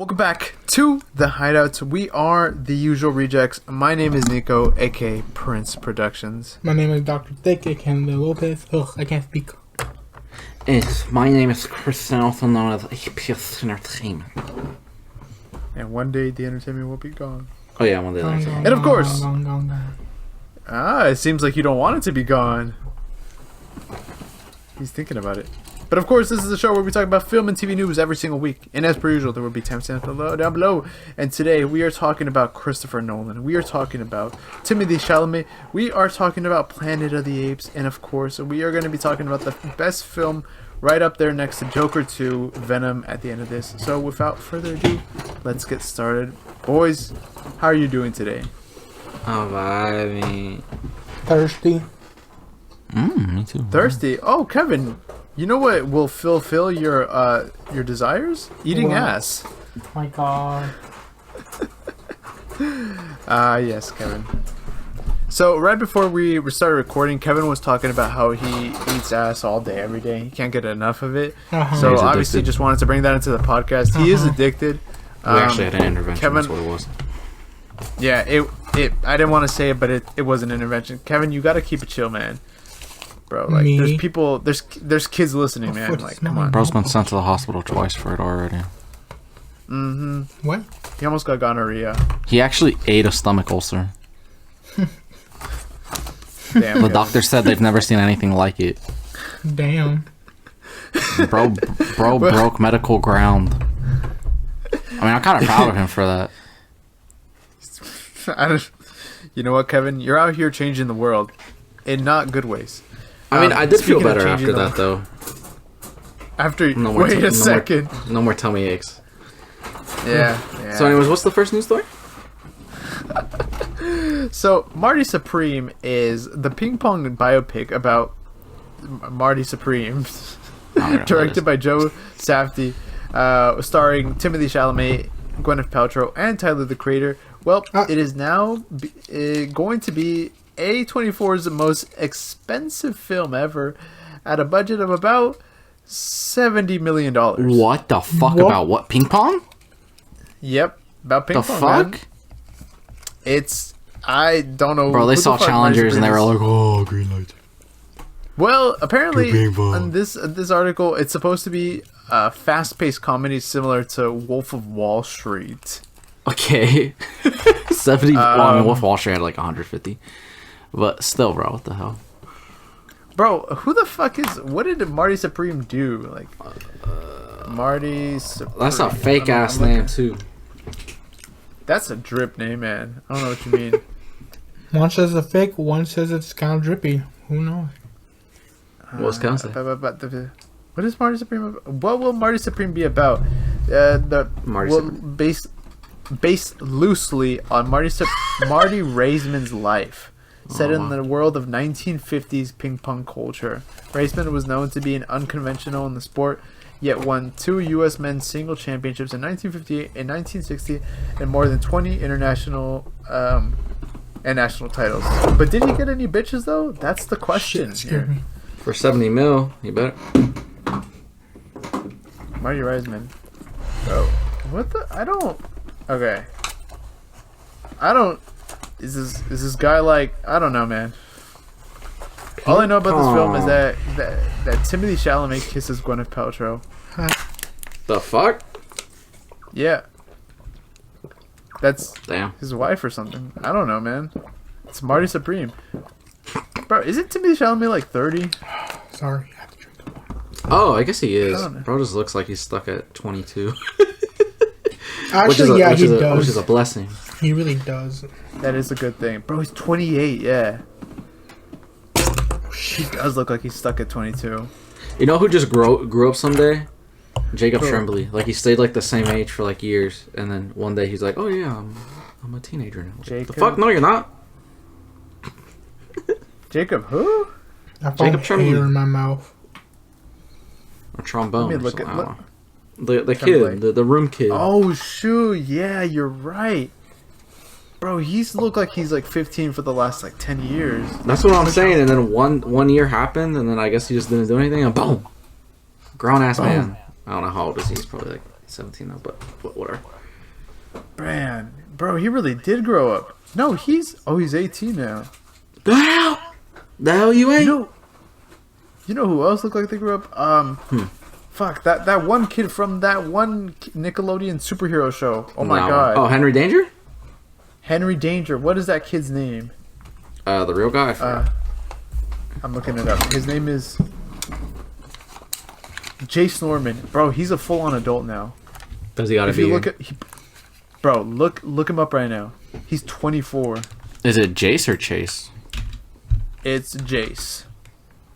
Welcome back to the Hideouts. We are the usual rejects. My name is Neco, aka Prince Productions. My name is Dr. Thick, aka Lopez. Ugh, I can't speak. My name is Christian, also known as APES Entertainment. And one day the entertainment will be gone. Oh yeah, one day. And of course, it seems like you don't want it to be gone. He's thinking about it. But of course, this is a show where we talk about film and TV news every single week. And as per usual, there will be timestamps down below. And today, we are talking about Christopher Nolan. We are talking about Timothee Chalamet. We are talking about Planet of the Apes. And of course, we are going to be talking about the best film right up there next to Joker 2, Venom at the end of this. So without further ado, let's get started. Boys, how are you doing today? Alright. Thirsty. Me too. Thirsty? Oh, Kevin. You know what will fulfill your desires? Eating What? ass. Oh my god. Yes, Kevin. So right before we started recording, Kevin was talking about how he eats ass all day, every day. He can't get enough of it. So He's obviously addicted. just wanted to bring that into the podcast. He is addicted. We actually had an intervention. Kevin, That's what it was. yeah, it. I didn't want to say it, but it was an intervention. Kevin, you got to keep it chill, man. Bro, like Me? there's people, there's kids listening, man. Like, come on. Bro's been sent to the hospital twice for it already. Mm-hmm. What? He almost got gonorrhea. He actually ate a stomach ulcer. Damn. The Kevin. doctor said they've never seen anything like it. Damn. Bro broke medical ground. I mean, I'm kind of proud of him for that. I don't, you know what, Kevin? You're out here changing the world in not good ways. I mean, I did feel speaking of better changing after the- that, though. After No more wait no a second. No more tummy aches. Yeah. So, anyways, what's the first news story? So Marty Supreme is the ping pong biopic about Marty Supreme, directed by Joe Safdie, starring Timothee Chalamet, Gwyneth Paltrow, and Tyler the Creator. Well, it is now going to be A24's most expensive film ever, at a budget of about $70 million. What the fuck What? about what? Ping pong? Yep, about ping The pong. fuck? Man. It's I don't know. Bro, they who the saw fuck challengers and they were Marty like, oh, green light. Well, apparently, Ping pong. on this article, it's supposed to be a fast-paced comedy similar to Wolf of Wall Street. Okay. 70. Well, I mean, Wolf of Wall Street had like 150. But still, bro, what the hell? Bro, who the fuck is? What did Marty Supreme do? Like, Marty Supreme. That's a fake ass I'm name, looking- too. That's a drip name, man. I don't know what you mean. One says it's fake, one says it's kind of drippy. Who knows? What's Wisconsin? What is Marty Supreme about? What will Marty Supreme be about? Marty Supreme. Based loosely on Marty Raisman's life, set in the world of 1950s ping pong culture. Raisman was known to be an unconventional in the sport, yet won 2 U.S. men's single championships in 1958 and 1960, and more than 20 international and national titles. But did he get any bitches though? That's the question Shit scared here. me. For 70 mil, you better. Marty Reisman. Bro, what the? I don't. Okay. I don't. Is this guy like? I don't know, man. All I know about this film is that Timothée Chalamet kisses Gwyneth Paltrow. The fuck? Yeah. That's Damn. his wife or something. I don't know, man. It's Marty Supreme. Bro, isn't Timothée Chalamet like 30? Sorry, I have to drink the water. Oh, I guess he is. I don't know. Bro just looks like he's stuck at 22. Actually, yeah, he does. Which is a blessing. He really does. That is a good thing. Bro, he's 28, yeah. He does look like he's stuck at 22. You know who just grew up someday? Jacob Who? Tremblay. Like, he stayed like the same age for like years, and then one day he's like, oh yeah, I'm a teenager now. Jacob? The fuck? No, you're not. Jacob who? I found Jacob hair Tremblay. in my mouth. Or trombone. Let me or look something, at- I look- don't know. The Tremblay. kid, the room kid. Oh shoot, yeah, you're right. Bro, he's looked like he's like 15 for the last like 10 years. That's what I'm saying. And then one year happened, and then I guess he just didn't do anything, and boom, grown ass Boom. man. I don't know how old is he. He's probably like 17 though, but whatever. Man, bro, he really did grow up. No, he's 18 now. The hell you ain't? You know who else looked like they grew up? Fuck, that one kid from that one Nickelodeon superhero show. Oh my god. Oh, Henry Danger? Henry Danger. What is that kid's name? The real guy. I forgot. I'm looking it up. His name is Jace Norman. Bro, he's a full-on adult now. Does he gotta If be? you look him up right now. He's 24. Is it Jace or Chase? It's Jace.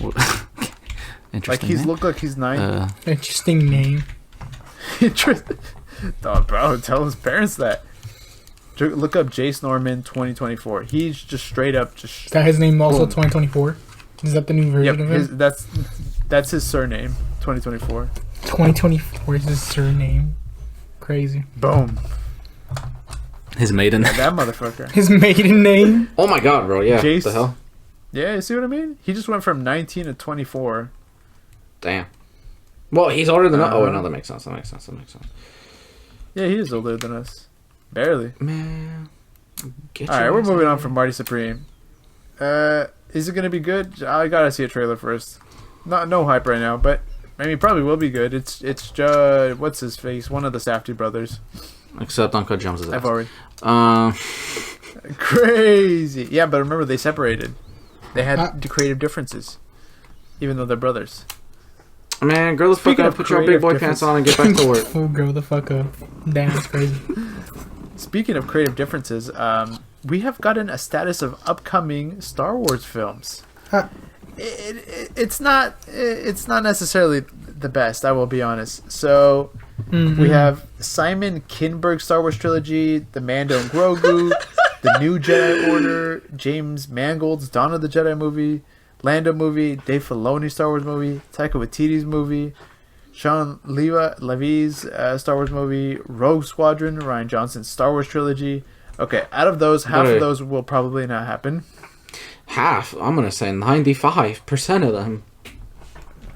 Interesting. Like he's looked like he's 9. Interesting name. Interesting. Oh, bro, tell his parents that. Look up Jace Norman 2024. He's just straight up Is that his name also, boom. 2024? Is that the new version of him? That's his surname, 2024. 2024 is his surname. Crazy. Boom. His maiden. That motherfucker. His maiden name? Oh my god, bro. Yeah. Jace. The hell? Yeah, you see what I mean? He just went from 19 to 24. Damn. Well, he's older than us. Oh, wait, no, that makes sense. Yeah, he is older than us. Barely. Man. Alright, we're moving on from Marty Supreme. Is it gonna be good? I gotta see a trailer first. No hype right now, but I mean, probably will be good. It's what's his face? One of the Safdie brothers. Except Uncle Jones is I've already. Uh, Crazy. Yeah, but remember they separated. They had creative differences, even though they're brothers. man, grow the fuck Speaking up, of put your big creative boy difference- pants on and get back to work. Oh, grow the fuck up. Damn, that's crazy. Speaking of creative differences, we have gotten a status of upcoming Star Wars films. Huh. It's not necessarily the best, I will be honest. So we have Simon Kinberg's Star Wars trilogy, the Mando and Grogu, the New Jedi Order, James Mangold's Dawn of the Jedi movie, Lando movie, Dave Filoni's Star Wars movie, Taika Waititi's movie, Sean Levy's Star Wars movie, Rogue Squadron, Rian Johnson's Star Wars trilogy. Okay, out of those, half of those will probably not happen. Half? I'm gonna say 95% of them.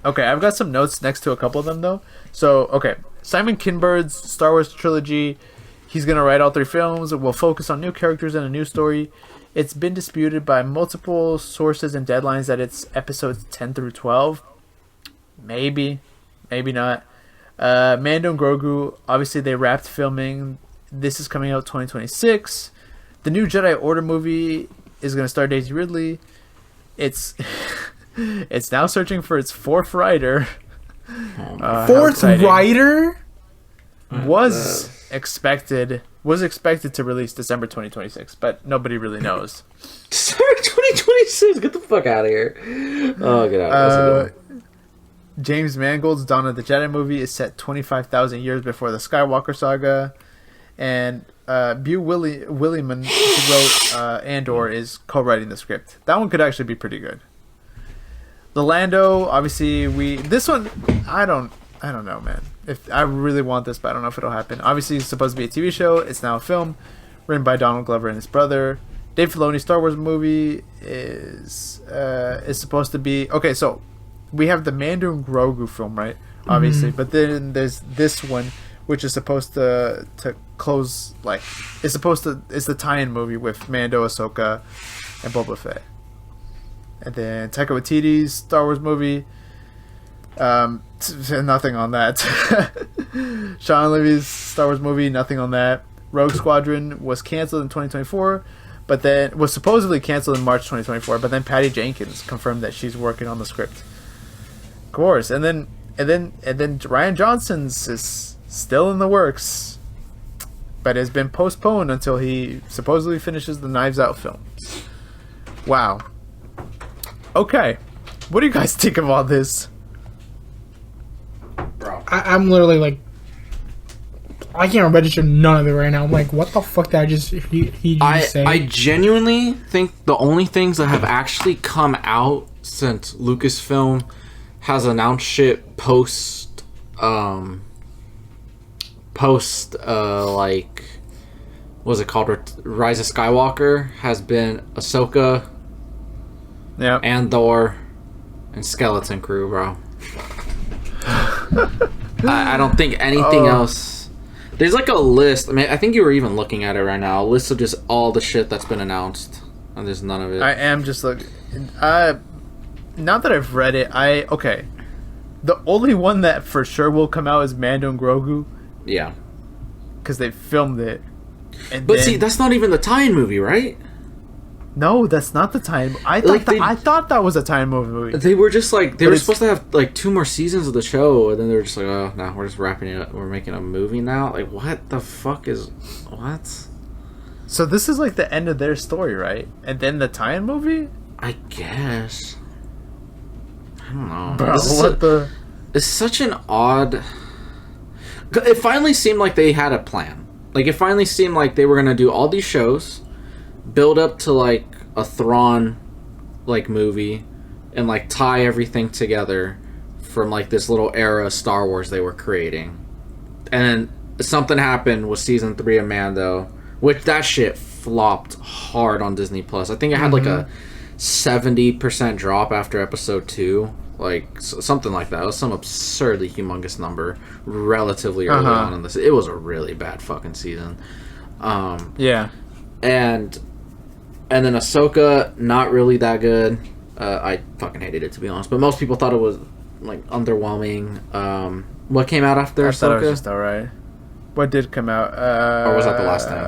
Okay, I've got some notes next to a couple of them, though. So, okay, Simon Kinberg's Star Wars trilogy, he's going to write all 3 films. It will focus on new characters and a new story. It's been disputed by multiple sources and deadlines that it's episodes 10 through 12. Maybe not. Mando and Grogu, obviously they wrapped filming. This is coming out 2026. The new Jedi Order movie is going to star Daisy Ridley. It's it's now searching for its 4th writer. Fourth writer? Was expected to release December 2026, but nobody really knows. December 2026. Get the fuck out of here. Oh, get out. That's a good one. James Mangold's Dawn of the Jedi movie is set 25,000 years before the Skywalker saga, and Bu Williman, who wrote Andor, is co-writing the script. That one could actually be pretty good. The Lando, obviously, this one, I don't know, man. If I really want this, but I don't know if it'll happen. Obviously, it's supposed to be a TV show. It's now a film, written by Donald Glover and his brother. Dave Filoni's Star Wars movie is supposed to be okay. So we have the Mando and Grogu film, right? Obviously, but then there's this one, which is supposed to close, like it's the tie-in movie with Mando, Ahsoka, and Boba Fett. And then Taika Waititi's Star Wars movie, nothing on that. Sean Levy's Star Wars movie, nothing on that. Rogue Squadron was canceled in 2024, but then was supposedly canceled in March 2024. But then Patty Jenkins confirmed that she's working on the script. Of course, and then Rian Johnson's is still in the works, but has been postponed until he supposedly finishes the Knives Out film. Wow. Okay, what do you guys think of all this? Bro. I'm literally like, I can't register none of it right now. I'm like, what the fuck did I just say? I genuinely think the only things that have actually come out since Lucasfilm has announced shit post like, what's it called? Rise of Skywalker has been Ahsoka, Yeah, Andor, and Skeleton Crew, bro. I don't think anything else. There's like a list. I mean, I think you were even looking at it right now. A list of just all the shit that's been announced, and there's none of it. I am just looking. Now that I've read it, okay. The only one that for sure will come out is Mando and Grogu. Yeah. Because they filmed it. But see, that's not even the tie-in movie, right? No, that's not the tie-in. I thought that was a tie-in movie. They were just like they were supposed to have like 2 more seasons of the show, and then they were just like, oh no, we're just wrapping it up. We're making a movie now. Like, what the fuck is what? So this is like the end of their story, right? And then the tie-in movie? I guess. I don't know. Bro, It's such an odd. It finally seemed like they had a plan. Like, it finally seemed like they were gonna do all these shows, build up to like a Thrawn like movie, and like tie everything together from like this little era of Star Wars they were creating. And then something happened with season 3 of Mando, which that shit flopped hard on Disney Plus. I think it had like a 70% drop after episode 2, like something like that. It was some absurdly humongous number relatively early on in this. It was a really bad fucking season. Yeah. And then Ahsoka, not really that good. I fucking hated it, to be honest, but most people thought it was like underwhelming. What came out after I Ahsoka? thought it was just alright. What did come out? Or was that the last thing?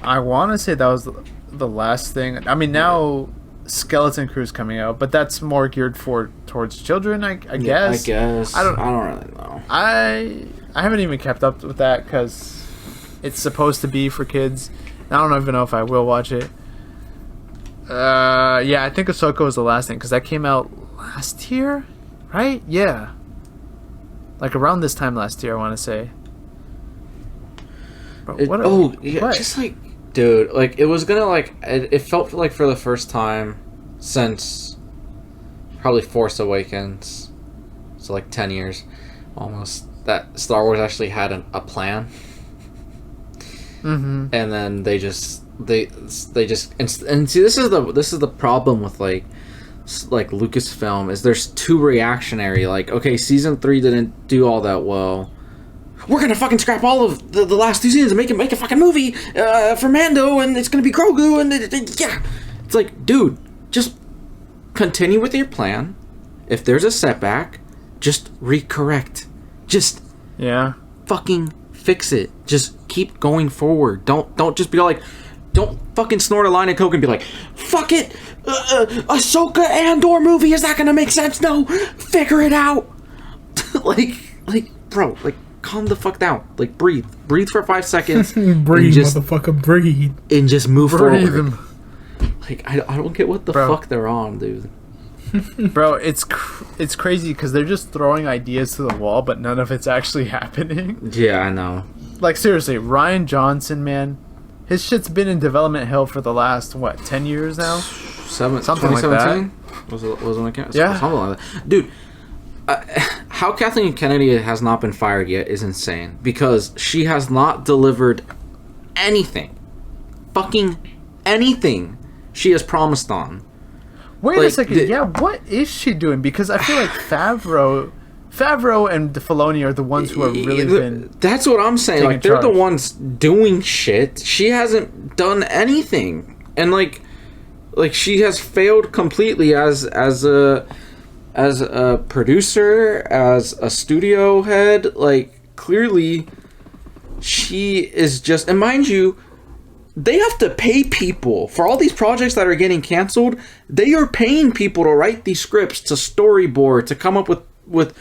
I want to say that was the last thing. I mean, now Skeleton Crew's coming out, but that's more geared towards children, I guess. I guess. I don't really know. I haven't even kept up with that because it's supposed to be for kids. I don't even know if I will watch it. Yeah, I think Ahsoka was the last thing because that came out last year, right? Yeah, like around this time last year, I want to say. What? Just like, dude, like it was gonna like it felt like for the first time since probably Force Awakens, so like 10 years almost, that Star Wars actually had a plan. And then they just and see, this is the problem with like Lucasfilm, is there's too reactionary. Like, okay, season 3 didn't do all that well, we're gonna fucking scrap all of the last 2 seasons and make a fucking movie for Mando, and it's gonna be Grogu, and yeah, it's like, dude, just continue with your plan. If there's a setback, just recorrect. Just fucking fix it. Just keep going forward. Don't just be like, don't fucking snort a line of coke and be like, fuck it, Ahsoka Andor movie, is that gonna make sense? No, figure it out. like bro, like, calm the fuck down. Like, breathe for 5 seconds. Breathe, motherfucker, breathe. And just move forward. Them. Like, I don't get what the fuck they're on, dude. Bro, it's crazy because they're just throwing ideas to the wall, but none of it's actually happening. Yeah, I know. Like, seriously, Rian Johnson, man, his shit's been in development hell for the last 10 years now. Something like that. Was when it came? Yeah, something like that, dude. How Kathleen Kennedy has not been fired yet is insane, because she has not delivered anything, fucking anything she has promised on. Wait a second. What is she doing? Because I feel like Favreau and Filoni are the ones who have really been. That's what I'm saying. Like, they're the ones doing shit. She hasn't done anything, and like she has failed completely as a producer, as a studio head. Like, clearly, she is just. And mind you, they have to pay people for all these projects that are getting canceled. They are paying people to write these scripts, to storyboard, to come up with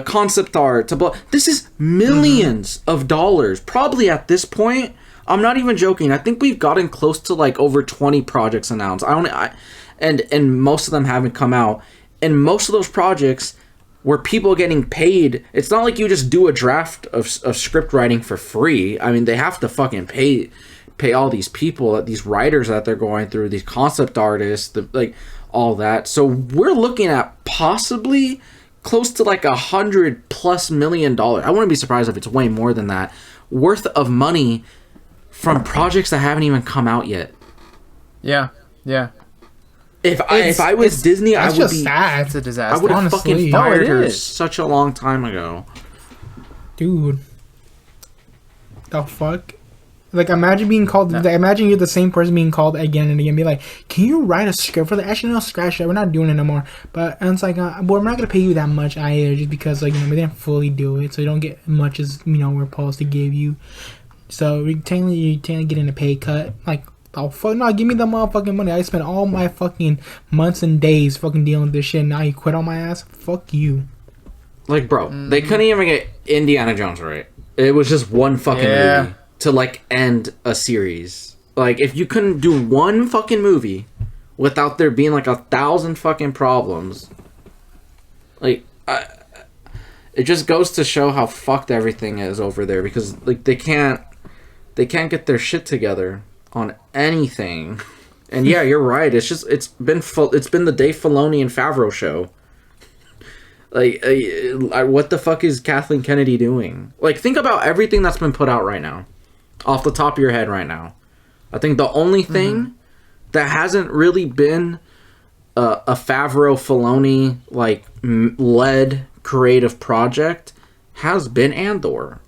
concept art. This is millions of dollars. Probably at this point, I'm not even joking, I think we've gotten close to like over 20 projects announced. And most of them haven't come out. And most of those projects where people are getting paid, it's not like you just do a draft of script writing for free. I mean, they have to fucking pay all these people, these writers that they're going through, these concept artists, like all that. So we're looking at possibly close to like $100+ million. I wouldn't be surprised if it's way more than that worth of money from projects that haven't even come out yet. Yeah. If I was Disney, I That's would just be. sad. It's a I disaster. would have honestly. fucking No, fired it her is. such a long time ago. Dude. The fuck? Like, imagine being called. Like, imagine you're the same person being called again and again. Be like, can you write a script for that? Actually, no, scratch that. We're not doing it no more. But and it's like, well, we're not gonna pay you that much either, just because like we didn't fully do it, so you don't get much as we're supposed to give you. So you technically getting a pay cut. Like, oh fuck no, give me the motherfucking money. I spent all my fucking months and days fucking dealing with this shit. And now you quit on my ass. Fuck you. Like, bro, they couldn't even get Indiana Jones right. It was just one fucking movie to like end a series. Like, if you couldn't do one fucking movie without there being like 1,000 fucking problems, like, it just goes to show how fucked everything is over there, because like they can't get their shit together on anything. And yeah, you're right. It's been the Dave Filoni and Favreau show. Like, what the fuck is Kathleen Kennedy doing? Like, think about everything that's been put out right now, off the top of your head right now. I think the only thing that hasn't really been a Favreau Filoni like led creative project has been Andor.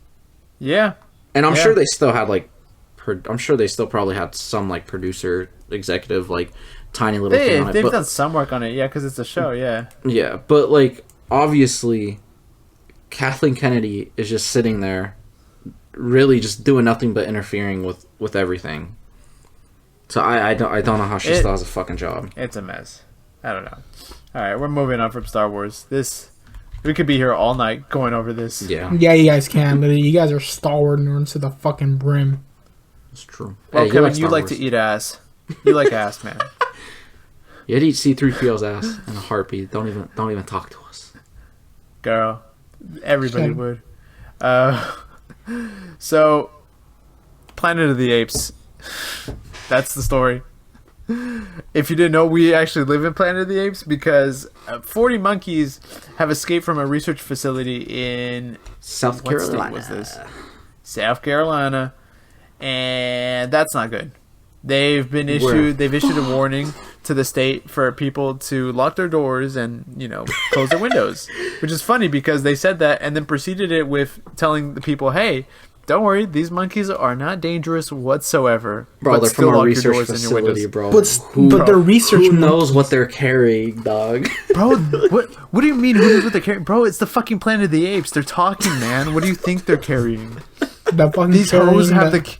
Yeah, and I'm sure they still had like, I'm sure they still probably had some like producer executive like tiny little thing on it. They've done some work on it, because it's a show, Yeah, but like, obviously, Kathleen Kennedy is just sitting there, really just doing nothing but interfering with everything. So I don't know how she still has a fucking job. It's a mess. I don't know. All right, we're moving on from Star Wars. We could be here all night going over this. Yeah, you guys can. But you guys are Star Wars nerds to the fucking brim. it's true. Well, Hey, Kevin, you Star like Wars. to eat ass. You like ass, man. You'd eat C-3PO's ass in a heartbeat. Don't even talk to us. Girl, everybody Same. would. So, Planet of the Apes. That's the story. If you didn't know, we actually live in Planet of the Apes because 40 monkeys have escaped from a research facility in South what Carolina. state was this? South Carolina, and that's not good. They've issued a warning to the state for people to lock their doors and close their windows, which is funny because they said that and then preceded it with telling the people, "Hey, don't worry, these monkeys are not dangerous whatsoever." Bro, but they're still from a lock your research doors and your windows." facility, bro. But the research. Who knows what they're carrying, dog? Bro, what do you mean? Who knows what they're carrying? Bro, it's the fucking Planet of the Apes. They're talking, man. What do you think they're carrying? The fucking These hoes have the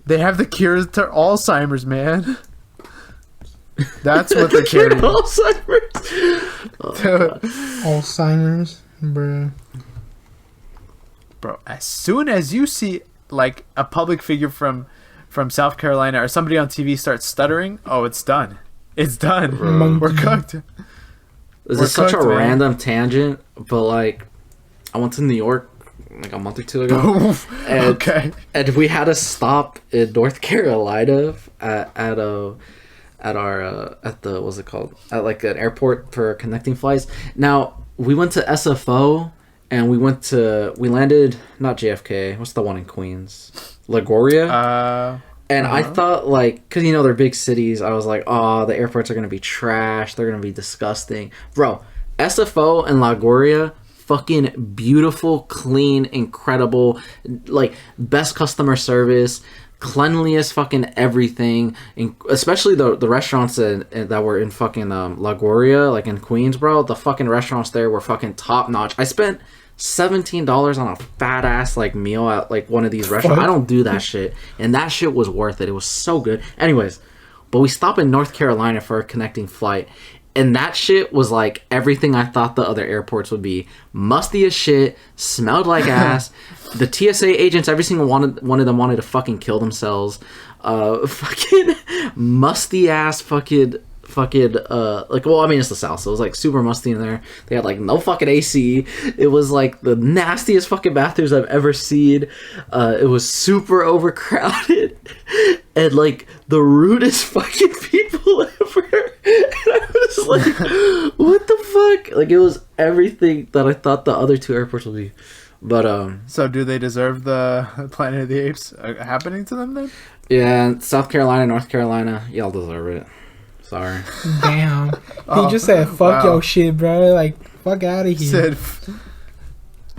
they have the cure to Alzheimer's, man. That's what they're carrying. Alzheimer's, bruh. Bro, as soon as you see like a public figure from South Carolina or somebody on TV starts stuttering, oh, it's done. It's done. We're cooked. This We're is such a cooked, man. random tangent, but like, I went to New York like a month or two ago, and, Okay. and we had to stop in North Carolina at the what's it called, at like an airport for connecting flights. Now we went to SFO and we landed not JFK. What's the one in Queens? LaGuardia. And I thought, like, because, they're big cities, I was like, oh, the airports are going to be trash. They're going to be disgusting. Bro, SFO and LaGuardia, fucking beautiful, clean, incredible, like, best customer service, cleanliest fucking everything. Especially the restaurants that were in fucking LaGuardia, like in Queens, bro. The fucking restaurants there were fucking top-notch. I spent $17 on a fat ass like meal at like one of these restaurants. I don't do that shit, and that shit was worth it. It was so good. Anyways, but we stopped in North Carolina for a connecting flight, and that shit was like everything I thought the other airports would be. Musty as shit, smelled like ass. The TSA agents, every single one of them wanted to fucking kill themselves. Fucking musty ass fucking like, well, I mean, it's the South, so it was like super musty in there. They had like no fucking AC. It was like the nastiest fucking bathrooms I've ever seen. It was super overcrowded and like the rudest fucking people ever. And I was like, what the fuck? Like, it was everything that I thought the other two airports would be. But so do they deserve the Planet of the Apes happening to them then? yeah, South Carolina, North Carolina, y'all deserve it. Sorry. Damn. He just said, fuck wow. your shit, bro. Like, fuck out of here. Said,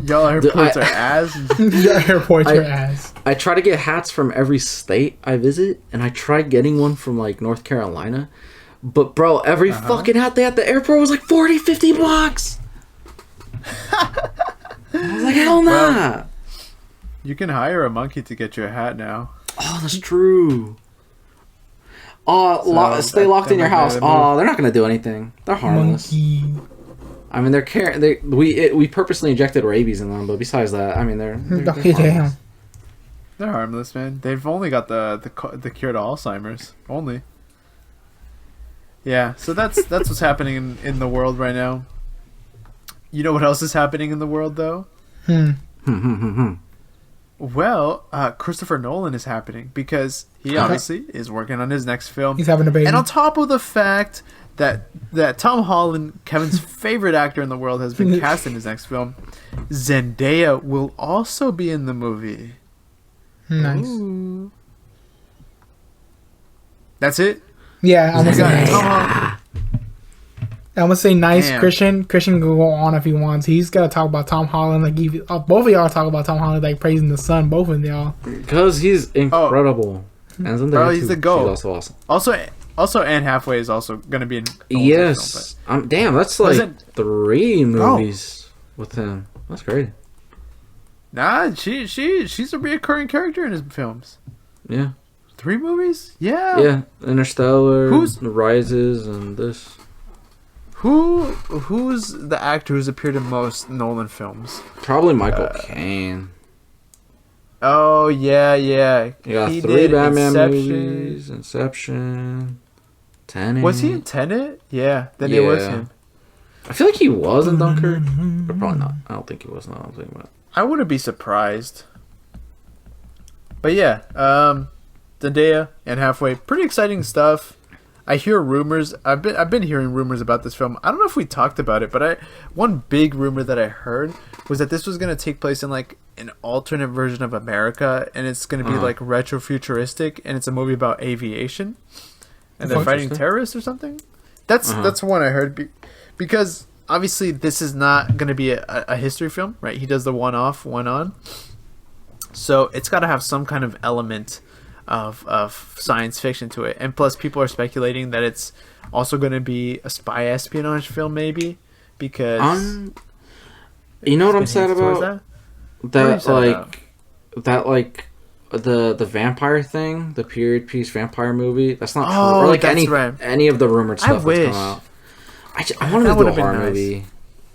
y'all airports are ass. Your airport's your ass. I try to get hats from every state I visit, and I tried getting one from, like, North Carolina. But, bro, every fucking hat they had at the airport was like $40-$50. I was like, hell nah. Well, you can hire a monkey to get you a hat now. Oh, that's true. Oh, stay locked in your house. Oh, they're not gonna do anything. They're harmless. Monkey. I mean, we purposely injected rabies in them, but besides that, I mean, they're Damn. They're harmless, man. They've only got the cure to Alzheimer's. Only. Yeah, so that's what's happening in the world right now. You know what else is happening in the world, though? Well, Christopher Nolan is happening because he obviously is working on his next film. He's having a baby. And on top of the fact that Tom Holland, Kevin's favorite actor in the world, has been cast in his next film, Zendaya will also be in the movie. Nice. Ooh. That's it? Yeah, I'm gonna say Tom nice. Holland. I'm gonna say nice. Damn. Christian can go on if he wants. He's gotta talk about Tom Holland. Like both of y'all talk about Tom Holland, like praising the son. Both of y'all. Because he's incredible. And Zendaya Bro, he's the GOAT. She's also awesome. Also, Anne Hathaway is also gonna be in. Yes. Damn, that's like 3 movies with him. That's great. Nah, she's a reoccurring character in his films. Yeah. 3 movies? Yeah. Yeah, Interstellar, Who's- Rises, and this. Who's the actor who's appeared in most Nolan films? Probably Michael Caine. Oh yeah. You got He 3 did Batman Inception. movies, Inception, Tenet. Was he in Tenet? Yeah, then it was him. I feel like he was in Dunkirk, but probably not. I don't think he was. No, I'm thinking about. I wouldn't be surprised. But yeah, Zendaya and Halfway, pretty exciting stuff. I hear rumors. I've been hearing rumors about this film. I don't know if we talked about it, but one big rumor that I heard was that this was going to take place in like an alternate version of America, and it's going to be like retro futuristic, and it's a movie about aviation, and they're fighting terrorists or something. That's one I heard because obviously this is not going to be a history film, right? He does the one off, one on, so it's got to have some kind of element of science fiction to it, and plus people are speculating that it's also going to be a spy espionage film, maybe, because you know what I'm sad about the vampire thing, the period piece vampire movie. That's not true. Or like any of the rumored stuff that's come out. I wanted to do a horror movie.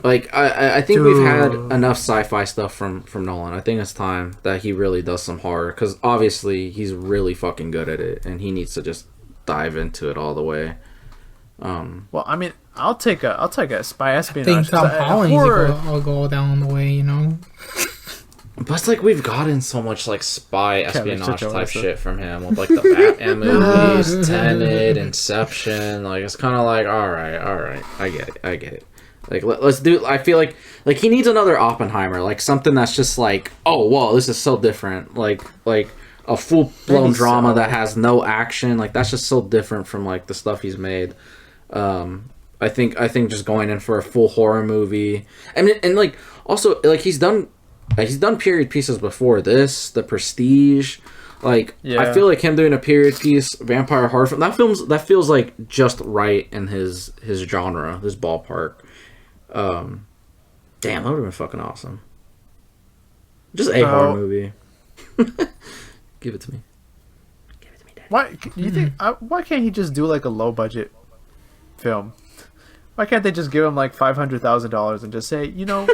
Like I think we've had enough sci-fi stuff from Nolan. I think it's time that he really does some horror, because obviously he's really fucking good at it, and he needs to just dive into it all the way. Well, I mean, I'll take a spy espionage. I think Tom Holland needs to go down the way, you know. But it's like we've gotten so much like spy espionage type shit from him with like the Batman movies, Tenet, Inception. Like it's kind of like all right, I get it. Like let's do. I feel like he needs another Oppenheimer, like something that's just like, oh whoa, this is so different. Like a full blown drama that has no action. Like that's just so different from like the stuff he's made. I think just going in for a full horror movie, and like also like he's done period pieces before this, The Prestige. Like I feel like him doing a period piece vampire horror film, that feels like just right in his genre, his ballpark. Damn, that would have been fucking awesome. Just a horror movie. Give it to me. Dad. Why you think? Why can't he just do like a low budget film? Why can't they just give him like $500,000 and just say, you know,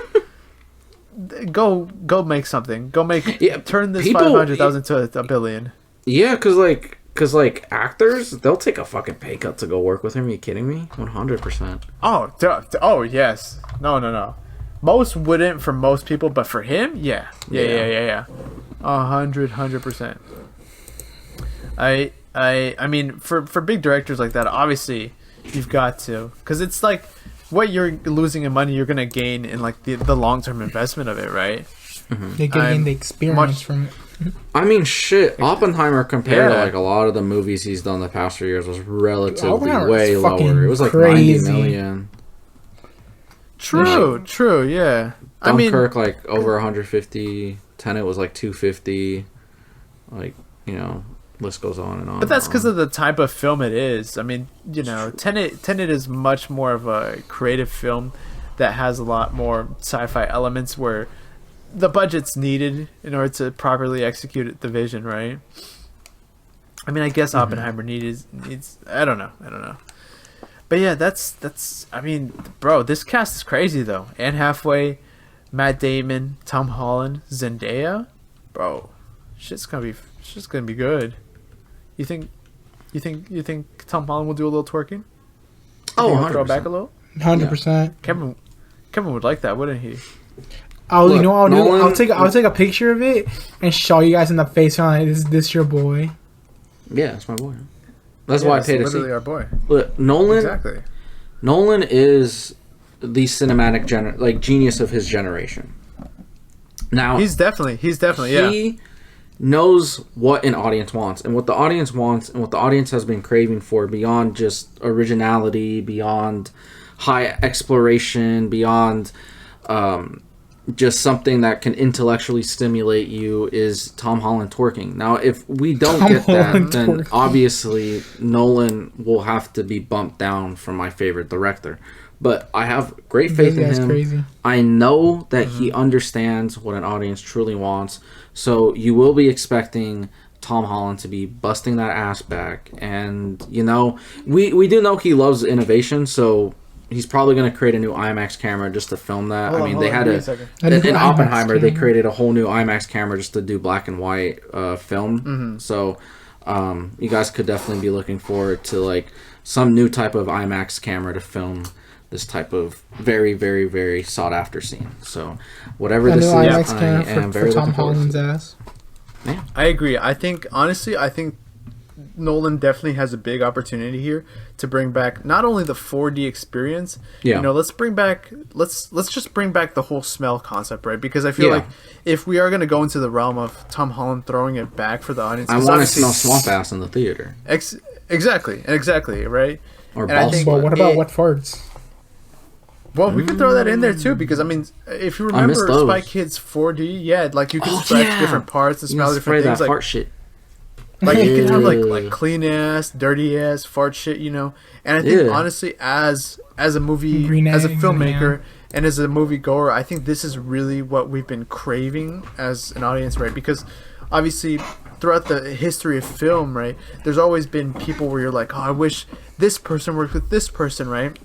go make something, turn this 500,000 to $1 billion? Yeah, because actors, they'll take a fucking pay cut to go work with him. Are you kidding me? 100%. Oh yes. No. Most wouldn't for most people, but for him, yeah. 100%. I mean, for big directors like that, obviously you've got to, because it's like what you're losing in money, you're gonna gain in like the long-term investment of it, right? They're getting the experience from it. I mean, shit. Oppenheimer compared to Yeah. like a lot of the movies he's done the past few years was relatively Oppenheimer way was fucking lower. It was like crazy. 90 million. True, yeah. I mean, Dunkirk like over 150. Tenet was like 250. Like, you know, list goes on and on. but that's and because on. of the type of film it is. I mean, you know, Tenet is much more of a creative film that has a lot more sci-fi elements where the budget's needed in order to properly execute the vision, right? I mean, I guess Oppenheimer needs. I don't know. But yeah, that's. I mean, bro, this cast is crazy though. Anne Hathaway, Matt Damon, Tom Holland, Zendaya, bro, shit's gonna be good. You think Tom Holland will do a little twerking? Oh, He'll throw it 100%. back a little. 100%. Kevin would like that, wouldn't he? Oh, you Look, know what I'll do? Nolan- I'll take a picture of it and show you guys in the face. Like, is this your boy? Yeah, that's my boy. That's why I it's paid to see. literally our boy. Look, Nolan. Exactly. Nolan is the cinematic genius of his generation. Now He's definitely yeah. he knows what an audience wants, and what the audience wants, and what the audience has been craving for beyond just originality, beyond high exploration, beyond just something that can intellectually stimulate you, is Tom Holland twerking. Now, if we don't Tom get that, Holland then twerking. obviously Nolan will have to be bumped down from my favorite director. But I have great faith This in guy's him. crazy. I know that he understands what an audience truly wants. So you will be expecting Tom Holland to be busting that ass back. And, you know, we do know he loves innovation, so he's probably going to create a new IMAX camera just to film that. Hold I on, mean, hold they on, had give me a second. in IMAX Oppenheimer, they camera. created a whole new IMAX camera just to do black and white film. Mm-hmm. So you guys could definitely be looking forward to, like, some new type of IMAX camera to film this type of very, very, very sought after scene. So whatever A this new is, IMAX I camera am for very Tom looking forward Holland's to. ass. I agree. I think Nolan definitely has a big opportunity here to bring back not only the 4D experience. Yeah. You know, let's just bring back the whole smell concept, right? Because I feel Yeah. like if we are going to go into the realm of Tom Holland throwing it back for the audience, I 'cause want to obviously- smell swamp ass in the theater. Exactly, right? Or And I ball think- sweat. But what about it- wet farts? Well, we could throw that in there too, because I mean, if you I miss remember those. Spy Kids 4D, yeah, like you can Oh, scratch yeah. different parts and You smell can spray different that things, like fart shit. Like you can have Yeah. like clean ass, dirty ass, fart shit, you know. And I think Yeah. honestly, as a movie, Green as a eggs, filmmaker, and as a movie goer, I think this is really what we've been craving as an audience, right? Because obviously, throughout the history of film, right, there's always been people where you're like, oh, I wish this person worked with this person, right?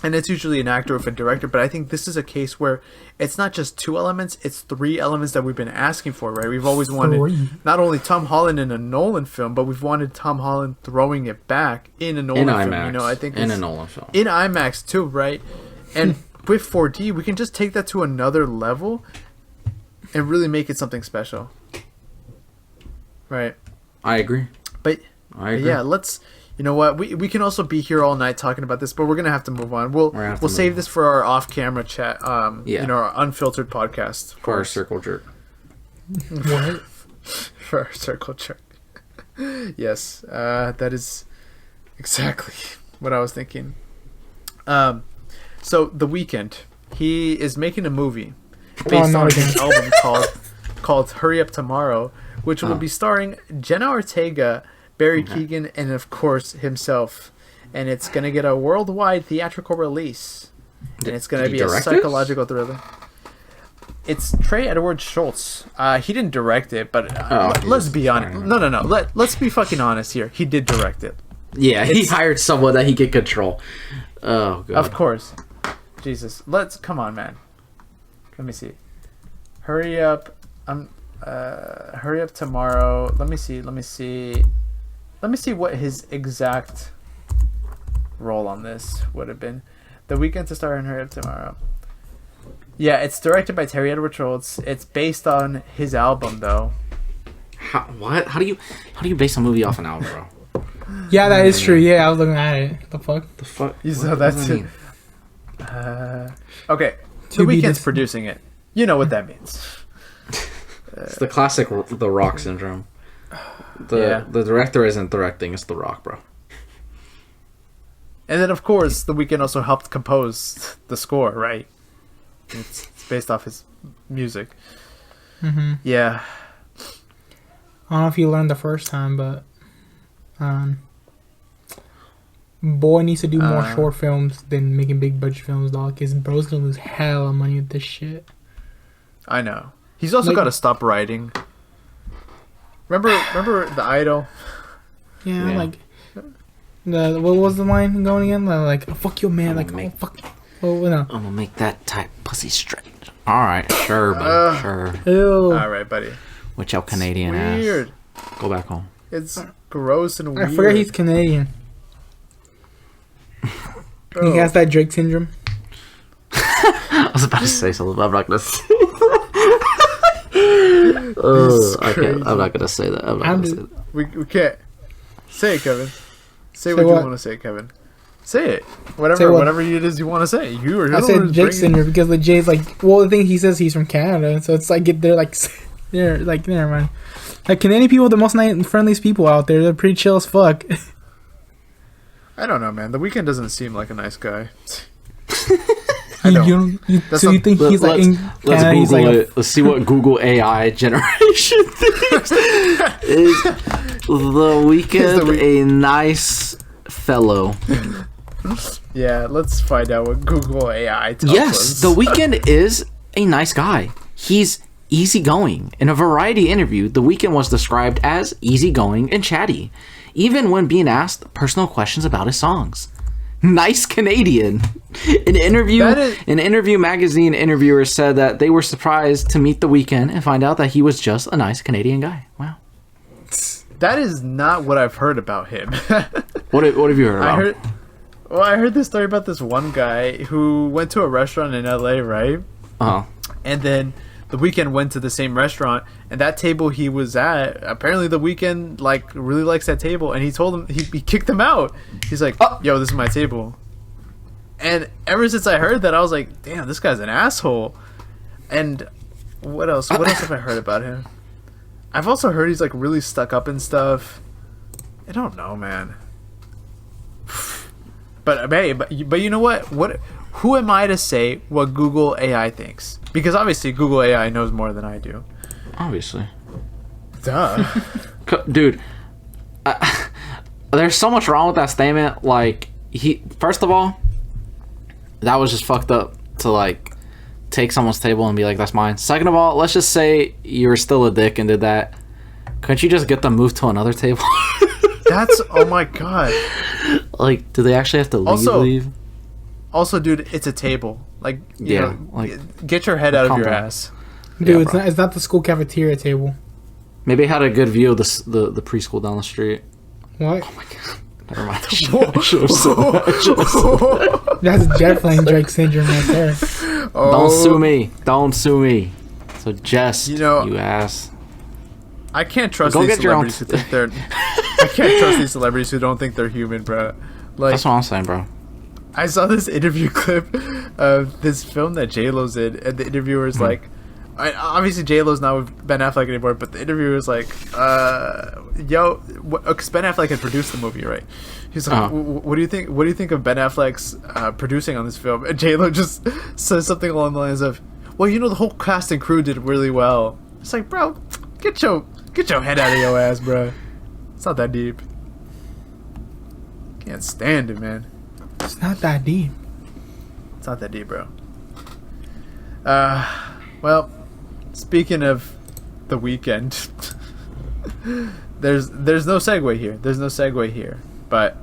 And it's usually an actor or a director, but I think this is a case where it's not just two elements, it's three elements that we've been asking for, right? We've always wanted Three. not only Tom Holland in a Nolan film, but we've wanted Tom Holland throwing it back in a In Nolan film. IMAX. You know, I think in it's- a Nolan film. in IMAX too, right? And with 4D, we can just take that to another level and really make it something special. Right. I agree. But I agree. yeah, let's. You know what? We can also be here all night talking about this, but we're gonna have to move on. We'll We're gonna have to we'll save move this for our off-camera chat. Yeah. You know, our unfiltered podcast For our circle jerk. What? for our circle jerk. Yes, that is exactly what I was thinking. So The Weeknd, he is making a movie based not on again. his album called "Hurry Up Tomorrow," which will be starring Jenna Ortega, Barry Keoghan, and of course himself. And it's gonna get a worldwide theatrical release, and it's gonna did he be a direct this? psychological thriller. It's Trey Edward Schultz. He didn't direct it, but let's be honest. No. Let's be fucking honest here. He did direct it. Yeah, he hired someone that he could control. Oh, God. Of course. Jesus. Come on, man. Let me see. Hurry up. Hurry up tomorrow. Let me see what his exact role on this would have been. The Weeknd to star in Hurry Up Tomorrow. Yeah, it's directed by Terry Edward Schultz. It's based on his album, though. What? How do you base a movie off an album, bro? Yeah, that is true. Yeah, I was looking at it. The fuck? The fuck? So What that's does that it. mean? Okay. To The be Weeknd's dis- producing it. You know what that means. It's the classic The Rock syndrome. The director isn't directing; it's The Rock, bro. And then, of course, The Weeknd also helped compose the score, right? It's based off his music. Mm-hmm. Yeah. I don't know if you learned the first time, but boy needs to do more short films than making big budget films, dog. Because bro's gonna lose hella money with this shit. I know. He's also got to stop writing. Remember The Idol? Yeah, like what was the line going again? Like, oh, fuck you, man. Like, oh, fuck. Oh, no. I'm gonna make that type pussy straight. All right, sure, sure. Ew. All right, buddy. With your Canadian weird. ass. Go back home. It's gross and weird. I forgot he's Canadian. He has that Drake syndrome. I was about to say something, but I'm not gonna say. I'm not gonna say that. I'm not gonna say that. We can't. Say it, Kevin. Say what you want to say, Kevin. Say it. Whatever it is you want to say. I said Jake syndrome because the Jay's like, well, the thing he says he's from Canada, so it's like they're like, never mind. Like Canadian people are the most friendliest people out there. They're pretty chill as fuck. I don't know, man. The Weeknd doesn't seem like a nice guy. You think he's like in Canada? Let's Google like it. Let's see what Google AI generation thinks. Is The Weeknd a nice fellow? Yeah, let's find out what Google AI tells us. Yes, The Weeknd is a nice guy. He's easygoing. In a Variety interview, The Weeknd was described as easygoing and chatty, even when being asked personal questions about his songs. Nice Canadian. An interview magazine interviewer said that they were surprised to meet The Weeknd and find out that he was just a nice Canadian guy. Wow. That is not what I've heard about him. What have you heard about? I heard this story about this one guy who went to a restaurant in LA, right? Uh-huh. And then The Weeknd went to the same restaurant, and that table he was at, apparently The Weeknd like really likes that table, and he told him he kicked him out. He's like, "Yo, this is my table." And ever since I heard that, I was like, "Damn, this guy's an asshole." And what else? What else have I heard about him? I've also heard he's like really stuck up and stuff. I don't know, man. But hey, but you know what? Who am I to say what Google AI thinks? Because obviously Google AI knows more than I do. Obviously. Duh. Dude, there's so much wrong with that statement. Like, first of all, that was just fucked up to like take someone's table and be like, that's mine. Second of all, let's just say you're still a dick and did that. Couldn't you just get them moved to another table? That's, oh my god. Like, do they actually have to leave? Also, dude, it's a table. Like, you know, like, get your head out of your ass. Dude, it's not the school cafeteria table. Maybe I had a good view of the preschool down the street. What? Oh my god. Never mind. I should have said that. That's definitely Drake syndrome right there. Don't sue me. So just, you ass. I can't trust these celebrities who think they're... I can't trust these celebrities who don't think they're human, bro. Like, that's what I'm saying, bro. I saw this interview clip of this film that J-Lo's in, and the interviewer's like... obviously J-Lo's not with Ben Affleck anymore, but the interviewer's like, because Ben Affleck had produced the movie, right? He's like, what do you think? What do you think of Ben Affleck's producing on this film? And J-Lo just says something along the lines of, well, the whole cast and crew did really well. It's like, bro, get your head out of your ass, bro. It's not that deep. Can't stand it, man. It's not that deep. It's not that deep, bro. Well, speaking of The Weeknd, there's no segue here. There's no segue here. But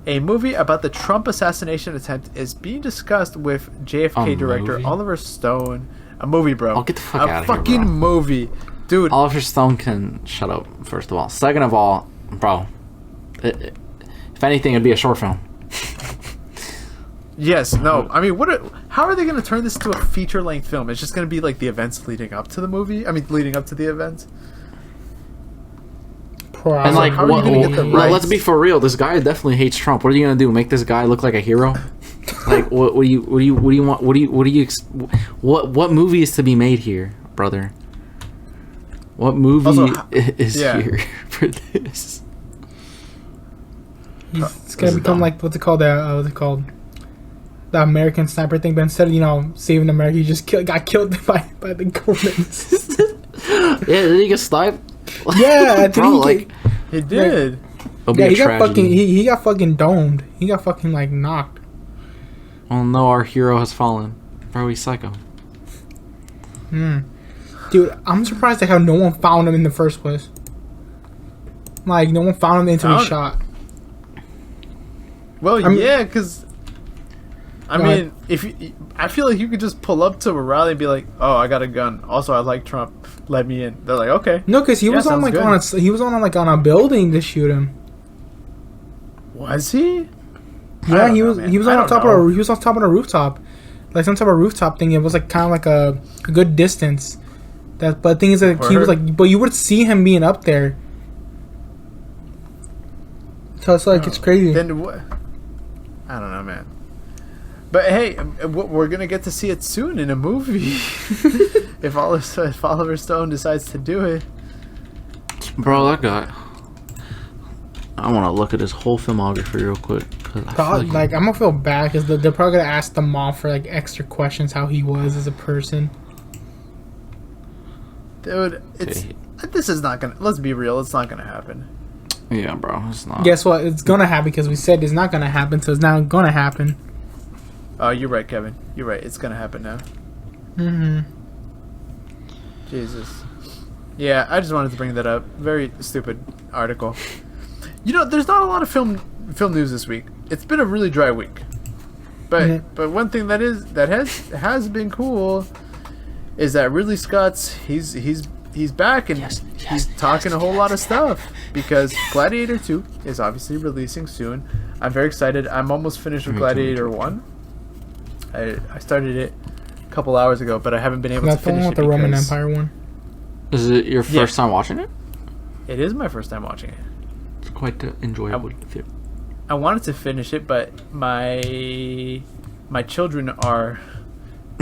a movie about the Trump assassination attempt is being discussed with JFK director Oliver Stone. A movie, bro. I'll get the fuck out of here, A fucking movie. Dude. Oliver Stone can shut up, first of all. Second of all, bro, if anything, it'd be a short film. Yes, no. I mean, how are they going to turn this into a feature-length film? It's just going to be like the events leading up to the movie? I mean, leading up to the events? And like, let's be for real. This guy definitely hates Trump. What are you going to do? Make this guy look like a hero? Like, what do you want? What movie is to be made here, brother? What movie Also, is yeah. here for this? It's gonna become like what's it called? What's it called? The American Sniper thing. But instead of saving America, he just got killed by the government. Yeah, did he get sniped? Yeah, I think Bro, he did. yeah, he got fucking he got fucking domed. He got fucking like knocked. Oh no, our hero has fallen. Bro, he's psycho. Dude, I'm surprised at how no one found him in the first place. Like no one found him until he shot. Well, yeah, because I mean, I feel like you could just pull up to a rally and be like, "Oh, I got a gun. Also, I like Trump. Let me in." They're like, "Okay." No, because he was on like on a building to shoot him. Was he? Yeah, he was on top of a rooftop, like some type of rooftop thing. It was like kind of like a good distance. But the thing is that he was like, but you would see him being up there. So it's like it's crazy. Then what? I don't know, man. But hey, we're gonna get to see it soon in a movie if Oliver Stone decides to do it. Bro, that guy. I want to look at his whole filmography real quick. I'm gonna feel bad because they're probably gonna ask the mom for like extra questions how he was as a person. Dude, this is not gonna. Let's be real, it's not gonna happen. Yeah, bro, it's not. Guess what? It's gonna happen because we said it's not gonna happen, so it's now gonna happen. Oh, you're right, Kevin. You're right. It's gonna happen now. Jesus. Yeah, I just wanted to bring that up. Very stupid article. You know, there's not a lot of film news this week. It's been a really dry week. But one thing that has been cool is that Ridley Scott's he's back and he's talking a whole lot of stuff because Gladiator 2 is obviously releasing soon. I'm very excited. I'm almost finished with Gladiator 1. I started it a couple hours ago, but I haven't been able to finish it. The Roman Empire one. Is it your first time watching it? It is my first time watching it. It's quite enjoyable. I wanted to finish it, but my children are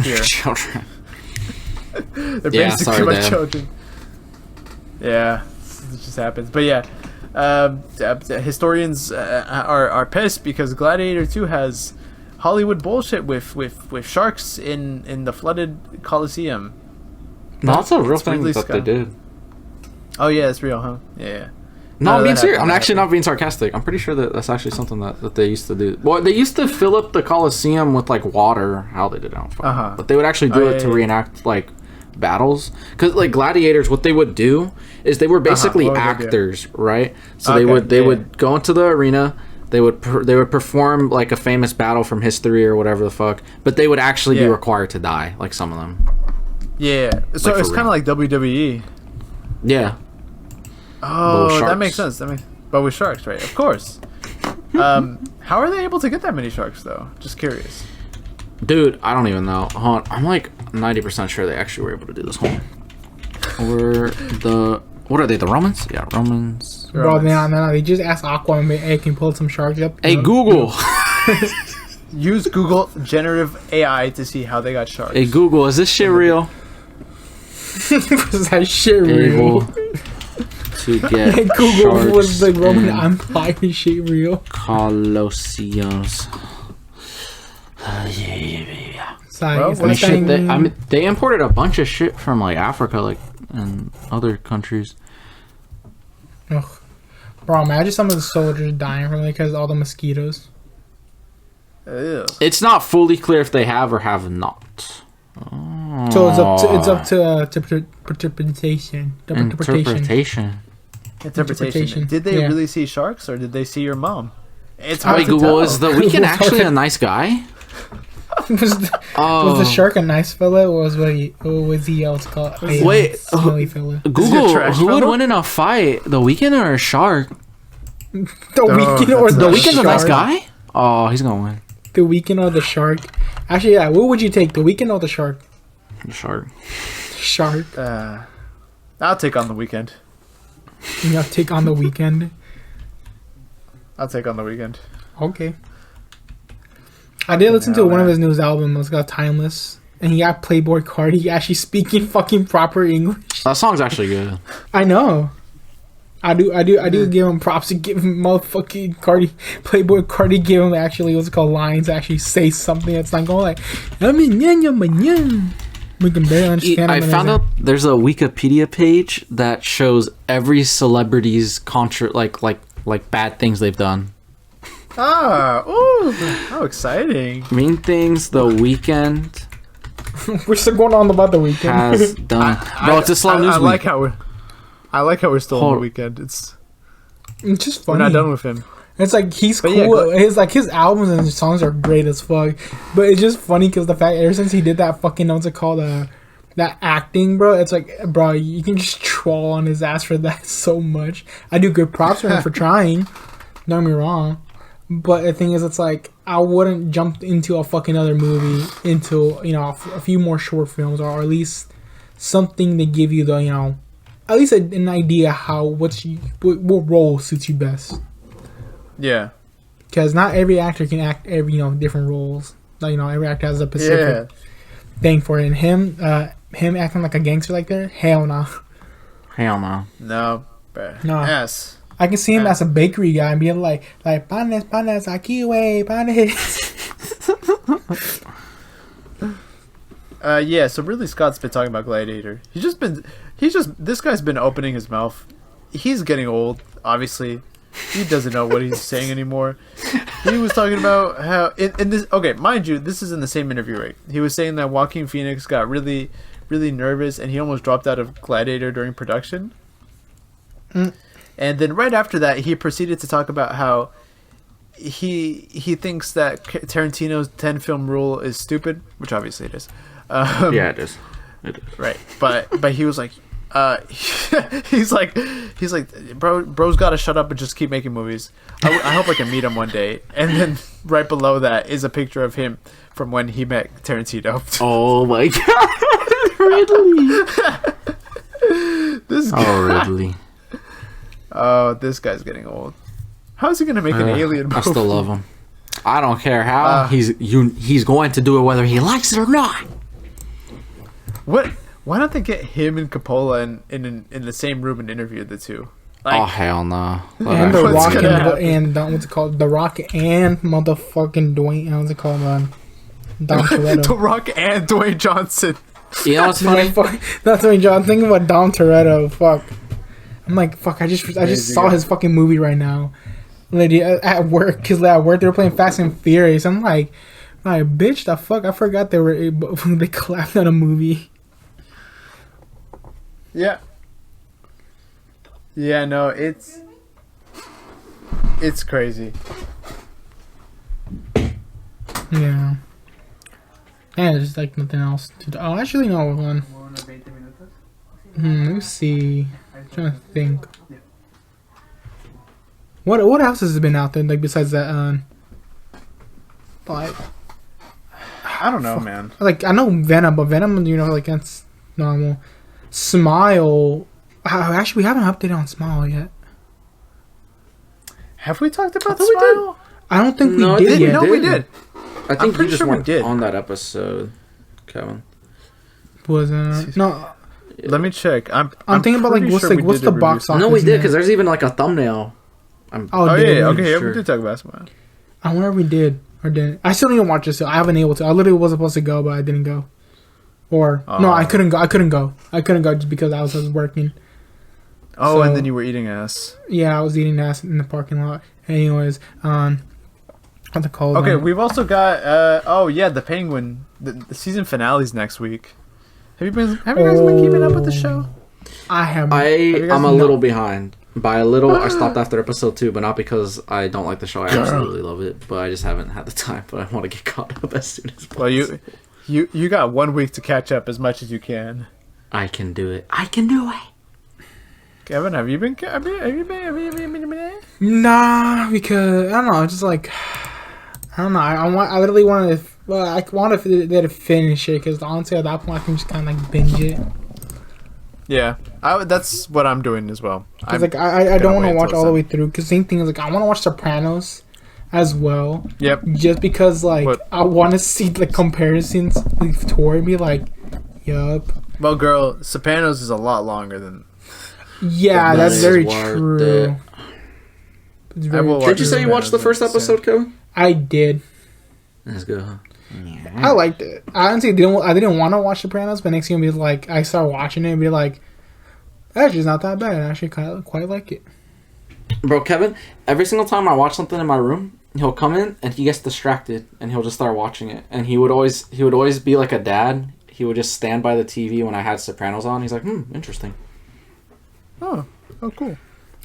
here. Children. They're basically my children. Yeah, it just happens. But yeah, historians are pissed because Gladiator 2 has Hollywood bullshit with sharks in the flooded Coliseum. No, that's a real thing that they did. Oh yeah, it's real, huh? Yeah. No, I'm being serious. I'm actually not being sarcastic. I'm pretty sure that's actually something that they used to do. Well, they used to fill up the Coliseum with like water. How they did it, I don't know. But they would actually do it to reenact like battles. Because like gladiators, what they would do is they were basically actors, right? So they would go into the arena. They would perform like a famous battle from history or whatever the fuck. But they would actually be required to die, like some of them. Yeah. So it's kind of like WWE. Yeah. Oh, that makes sense. But with sharks, right? Of course. How are they able to get that many sharks, though? Just curious. Dude, I don't even know. Hold on. I'm like 90% sure they actually were able to do this whole. What are they, the Romans? Yeah, Romans. Bro, no. They just asked Aqua, hey, can you pull some sharks up? Hey, Google. Use Google generative AI to see how they got sharks. Hey, Google, is this shit real? Is that shit real? To get Google was the Roman Empire shit real. Colosseums. They imported a bunch of shit from like Africa, like and other countries. Ugh. Bro, imagine some of the soldiers dying from it because of all the mosquitoes. Ew. It's not fully clear if they have or have not. Oh. So it's up to interpretation. Interpretation. Did they really see sharks, or did they see your mom? It's hard Wait, to Google, tell. is the Weeknd actually a nice guy? Was the shark a nice fella, or was he else called Wait, smelly fella? Google, who would win in a fight, the Weeknd or a shark? The Weeknd or the Weeknd's shark? a nice guy? Oh, he's gonna win. The Weeknd or the shark? Actually, yeah. What would you take, the Weeknd or the shark? The shark. Shark. I'll take on the Weeknd. You'll take on the Weeknd. I'll take on the Weeknd. Okay. I did listen to one of his new albums. It's called Timeless. And he got Playboy Cardi actually speaking fucking proper English. That song's actually good. I know. I do give him props to give him motherfucking Playboy Cardi give him actually what's it called lines to actually say something that's not going like I mean we can barely understand. I found out there's a Wikipedia page that shows every celebrity's like bad things they've done. Ooh, how exciting! Main things The Weeknd we're still going on about The Weeknd. has done. Bro, it's a slow news week. I like how we're still on The Weeknd. It's just funny. We're not done with him. It's like he's cool. Yeah, his albums and his songs are great as fuck. But it's just funny because the fact ever since he did that fucking what's it called that acting, bro. It's like, bro, you can just troll on his ass for that so much. I do good props for him for trying. Don't get me wrong. But the thing is, it's like I wouldn't jump into a fucking other movie into a few more short films or at least something to give you the at least an idea how what role suits you best. Yeah, because not every actor can act every different roles. Like, every actor has a specific thing for it. And him acting like a gangster like that, hell no. Hell no. No. Yes. I can see him as a bakery guy and being like panes aquí way panes. Yeah. So Ridley Scott's been talking about Gladiator. This guy's been opening his mouth. He's getting old, obviously. He doesn't know what he's saying anymore. He was talking about how in this. Okay, mind you, this is in the same interview, right? He was saying that Joaquin Phoenix got really, really nervous and he almost dropped out of Gladiator during production. And then right after that, he proceeded to talk about how he thinks that Tarantino's 10-film rule is stupid, which obviously it is. Yeah, it is. Right, but he was like, he's like, bro's got to shut up and just keep making movies. I hope I can meet him one day. And then right below that is a picture of him from when he met Tarantino. Oh my god, Ridley! Ridley. Oh, this guy's getting old. How is he gonna make an alien movie? I still love him. I don't care how he's going to do it whether he likes it or not. What? Why don't they get him and Coppola in the same room and interview the two? Oh hell no! And The Rock and what's it called? The Rock and motherfucking Dwayne. What's it called? Dom Toretto. The Rock and Dwayne Johnson. You know what's funny? That's Dwayne Johnson. Thinking about Dom Toretto. Fuck. I'm like, fuck. I just saw his fucking movie right now. Lady at work, cause at work they were playing Fast and Furious. I'm like, bitch, the fuck! I forgot they clapped on a movie. Yeah. Yeah, no, it's crazy. Yeah. And there's like nothing else to do. Oh, actually, no, hold on. Let me see. I'm trying to think. What else has been out there, like, besides that, like... I don't know, man. Like, I know Venom, but Venom, like, that's normal. Smile... Actually, we haven't updated on Smile yet. Have we talked about Smile? I don't think we did yet. No, we did. I think you just weren't on that episode, Kevin. No... Let me check. I'm thinking about, like, what's the box office? No, we did, because there's even, like, a thumbnail. Yeah. Okay, we did talk about Smile. I wonder if we did or didn't. I still need to watch this. So I haven't able to. I literally wasn't supposed to go, but I didn't go. Or no, I couldn't go. I couldn't go just because I was working. Oh, so, and then you were eating ass. Yeah, I was eating ass in the parking lot. Anyways, what's it called? Okay, we've also got. The Penguin. The season finale's next week. Have you guys been keeping up with the show? I have. I'm a little behind. By a little, I stopped after episode 2, but not because I don't like the show. I absolutely love it, but I just haven't had the time. But I want to get caught up as soon as possible. Well, you got 1 week to catch up as much as you can. I can do it. I can do it. Kevin, have you been? Nah, because I don't know. Just like I don't know. I literally wanted to. Well, I wanted to finish it because honestly, at that point, I can just kind of like binge it. Yeah, that's what I'm doing as well. I don't want to watch all the way through because same thing is like I want to watch Sopranos as well. Yep. Just because like I want to see the comparisons toward me. Like, yup. Well, girl, Sopranos is a lot longer than. Yeah, That that's is very worth true. it. It's I very will watch Did you say you Sopranos watched the first soon. episode, Kevin? I did. That's good, huh? I liked it. I honestly I didn't want to watch Sopranos, but next thing it'll be like I start watching it and be like, actually, it's not that bad. I actually quite like it. Bro, Kevin, every single time I watch something in my room, he'll come in and he gets distracted and he'll just start watching it. And he would always be like a dad. He would just stand by the TV when I had Sopranos on. He's like, interesting. Oh, cool.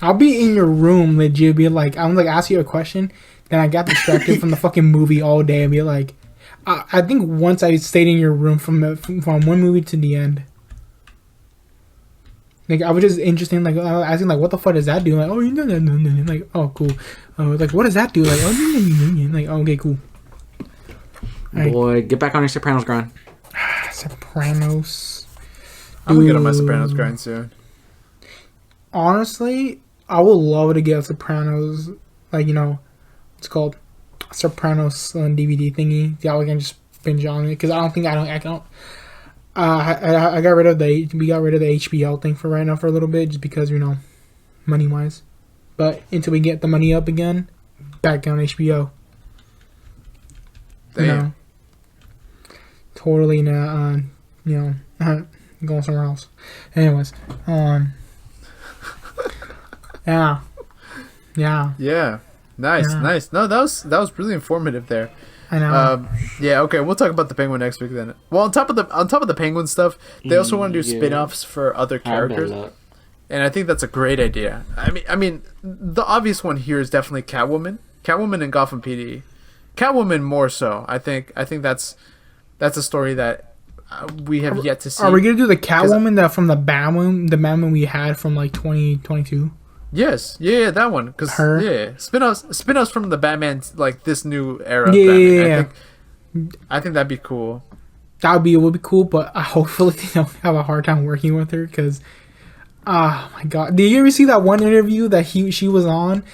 I'll be in your room, legit, be like, I'm like, ask you a question, then I got distracted from the fucking movie all day and be like, I think once I stayed in your room from one movie to the end. Like, I was just interested, like, asking, like, what the fuck does that do? Like, oh, like, oh, cool. Like, what does that do? Like, oh, like, oh, okay, cool. Boy, get back on your Sopranos grind. Sopranos. I'm gonna get on my Sopranos grind soon. Honestly, I would love to get Sopranos, like, what's it called? Sopranos on DVD thingy. Yeah, we can just binge on it because I don't. I got rid of we got rid of the HBO thing for right now for a little bit just because money wise, but until we get the money up again, back on HBO. Damn. Totally not going somewhere else. Anyways, yeah. Yeah. Nice, Yeah. nice. No, that was really informative there. I know. Yeah, okay, we'll talk about the Penguin next week then. Well, on top of the Penguin stuff, they also want to do Yeah. spin-offs for other characters, and I think that's a great idea. I mean, the obvious one here is definitely Catwoman and Gotham PD. Catwoman more so. I think that's a story that we have yet to see. Are we gonna do the Catwoman that from the Batman we had from like 2022? Yes, yeah, that one. Cause Her? yeah, spin-offs from the Batman, like this new era. Of Yeah. Batman. I think that'd be cool. That would be cool, but hopefully they don't have a hard time working with her because, oh my god, did you ever see that one interview that she was on,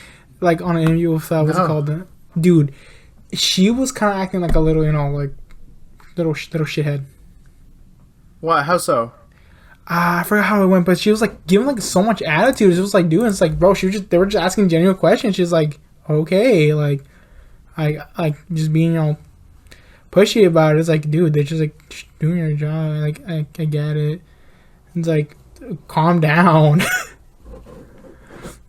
like on an interview with what's it called, dude? She was kind of acting like a little, like little shithead. What? How so? I forgot how it went, but she was like giving like so much attitude. It was like, dude, it's like, bro, they were just asking genuine questions. She's like, okay, like, I just being pushy about it. It's like, dude, they're just like doing their job. Like, I get it. It's like, calm down.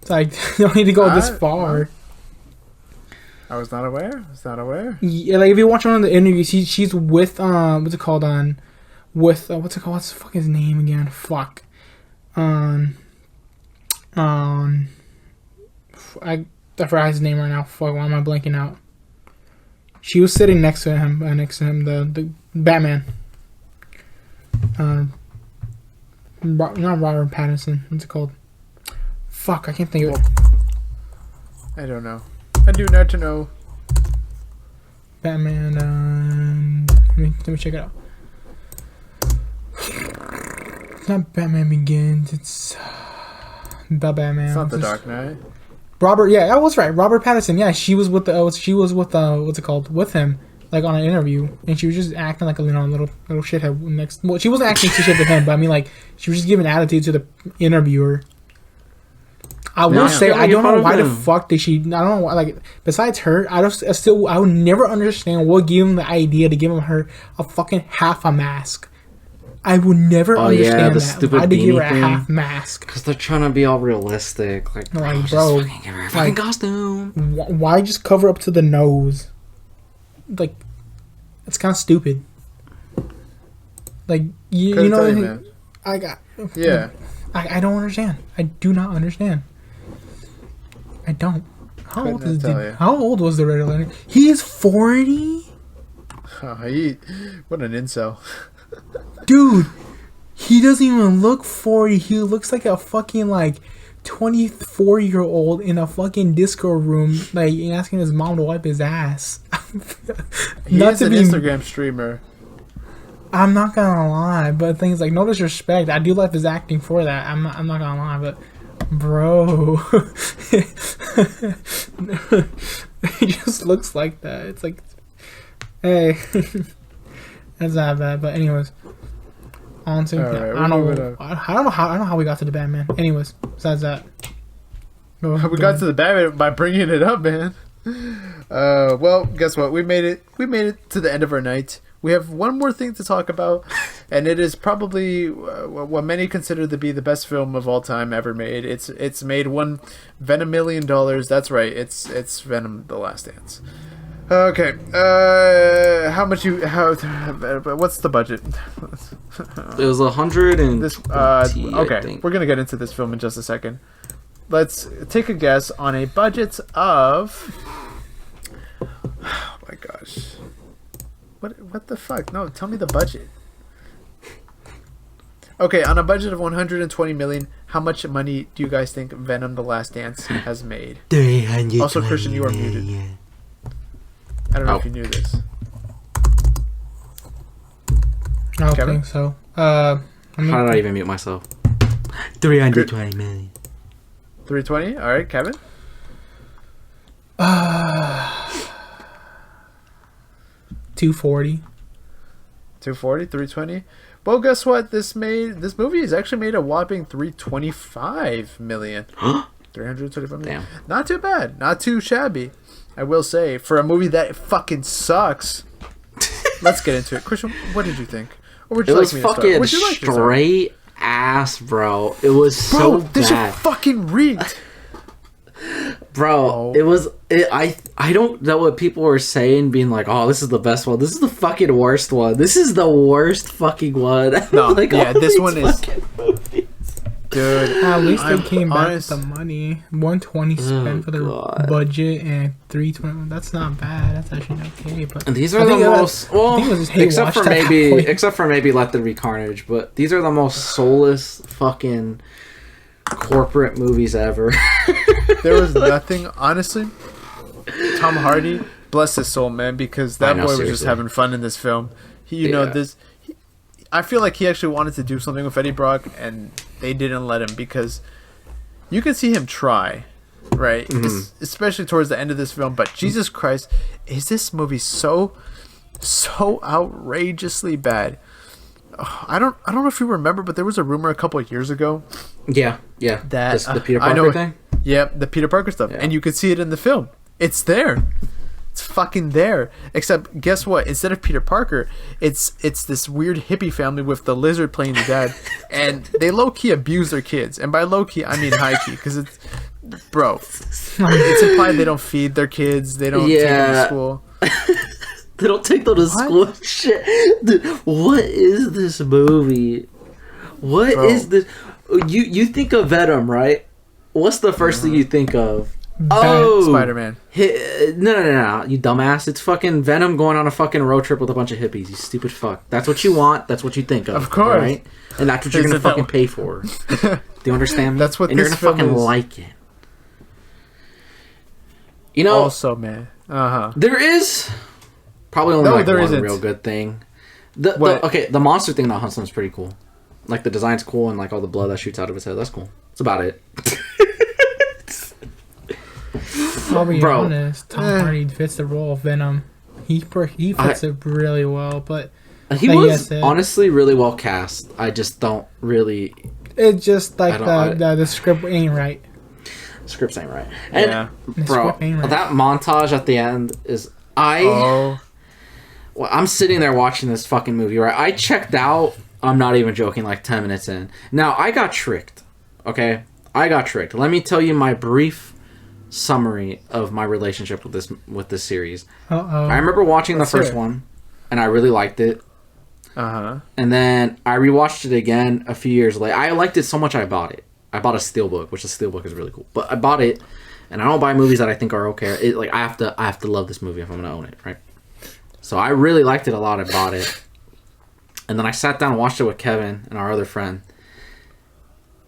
It's like, you don't need to go this far. I was not aware. Yeah, like if you watch one of the interviews, she's with what's it called with what's it called? What's the fuck his name again? Fuck. I forgot his name right now. Fuck, why am I blanking out? She was sitting next to him, the Batman. Not Robert Pattinson. What's it called? Fuck, I can't think of it. I don't know. I do not to know. Batman. Let me check it out. It's not Batman Begins. It's the Batman. It's not the Dark Knight. Robert. Yeah, I was right. Robert Pattinson. Yeah, she was with what's it called? With him, like on an interview, and she was just acting like a little shithead next. Well, she wasn't acting too shit to him, but I mean, like she was just giving attitude to the interviewer. I will say I don't know why the fuck did she. I don't know why. Like besides her, I would never understand what gave him the idea to give her a fucking half a mask. I would never understand that. Why did they give her a half mask? Because they're trying to be all realistic. Like bro, just fucking give her a fucking costume. Why just cover up to the nose? Like, it's kind of stupid. Like, you know, man. I don't understand. I do not understand. I don't. How old was the Red Lantern? He is 40? Oh, what an incel. Dude, he doesn't even look 40. He looks like a fucking, 24-year-old in a fucking disco room, asking his mom to wipe his ass. He's an Instagram streamer. I'm not gonna lie, but things like, no disrespect, I do like his acting for that. I'm not gonna lie, but bro, he just looks like that. It's like, hey, that's not bad. But anyways, Honestly, All right, I we're don't know. moving on. I don't know how we got to the Batman. Anyways, besides that, We got to the Batman by bringing it up, man. Well, guess what? We made it. We made it to the end of our night. We have one more thing to talk about, and it is probably what many consider to be the best film of all time ever made. It's made $1 Venom-million. That's right. It's Venom: The Last Dance. Okay. What's the budget? It was 120. This. I Okay. think. We're gonna get into this film in just a second. Let's take a guess on a budget of. Oh my gosh. What the fuck? No, tell me the budget. Okay, on a budget of 120 million, how much money do you guys think Venom: The Last Dance has made? 300. Also, Christian, you are muted. I don't know if you knew this. I don't Kevin? think so. How did I even mute myself? 320 million. 320. All right, Kevin. 240. 240, 320. Well, guess what? This movie has actually made a whopping 325 million. 325 million. Damn. Not too bad. Not too shabby. I will say, for a movie that fucking sucks. Let's get into it. Christian, what did you think? Or would It you was like me to start? fucking Would you like to start? straight ass, bro. It was so This shit bad. fucking reeked. Bro, Oh. it was. I don't know what people were saying, being like, "Oh, this is the best one. This is the fucking worst one. This is the worst fucking one." No, Like, yeah, all this these one is- fucking movies. Dude, At least I'm they came back with honest- the money. 120 spent for the God. budget and 320. That's not bad. That's actually okay. But And these I are the think that- most. I Well, think it was just hate except watched for at that maybe, point. except for maybe Let There Be Carnage. But these are the most soulless fucking corporate movies ever. there was nothing, honestly. Tom Hardy, bless his soul, man, because that I know, boy was just seriously. having fun in this film. Yeah. I feel like he actually wanted to do something with Eddie Brock, and they didn't let him because you can see him try, right? Especially towards the end of this film. But Jesus Christ, is this movie so outrageously bad? I don't know if you remember, but there was a rumor a couple of years ago. yeah. That the Peter I know Parker thing. Yep, the Peter Parker stuff, Yeah. and you could see it in the film. It's there. It's fucking there. Except, guess what? Instead of Peter Parker, it's this weird hippie family with the lizard playing the dad, and they low key abuse their kids. And by low key, I mean high key, because it's, bro, it's implied they don't feed their kids, they don't take them to Yeah. school. They don't take them to school. Shit. Dude, what is this movie? What Bro. is this? You think of Venom, right? What's the first thing you think of? Oh, Spider-Man. No, you dumbass. It's fucking Venom going on a fucking road trip with a bunch of hippies. You stupid fuck. That's what you want. That's what you think of. Of course. Right? And that's what you're going to Isn't that fucking what- pay for. Do you understand me? That's what and you're this gonna film fucking is. like it. You know, Also, man. there is probably only No, like there one isn't. real good thing. What? The monster thing that hunts him is pretty cool. Like the design's cool and like all the blood that shoots out of his head. That's cool. That's about it. I'll be Bro. honest. Tom Hardy fits the role of Venom. He fits it really well, but He Like, was yes, honestly really well cast. I just don't really. it's just like I don't- the script ain't right. Scripts ain't right. And Yeah. The bro, script ain't right. that montage at the end is Oh. Well, I'm sitting there watching this fucking movie, right? I checked out. I'm not even joking. Like 10 minutes in. Now I got tricked. Okay, I got tricked. Let me tell you my brief summary of my relationship with this series. I remember watching Let's the hear first it. one, and I really liked it. Uh-huh. And then I rewatched it again a few years later. I liked it so much I bought it. I bought a steelbook, which the steelbook is really cool. But I bought it, and I don't buy movies that I think are okay. I have to love this movie if I'm gonna own it, right? So I really liked it a lot. I bought it, and then I sat down and watched it with Kevin and our other friend.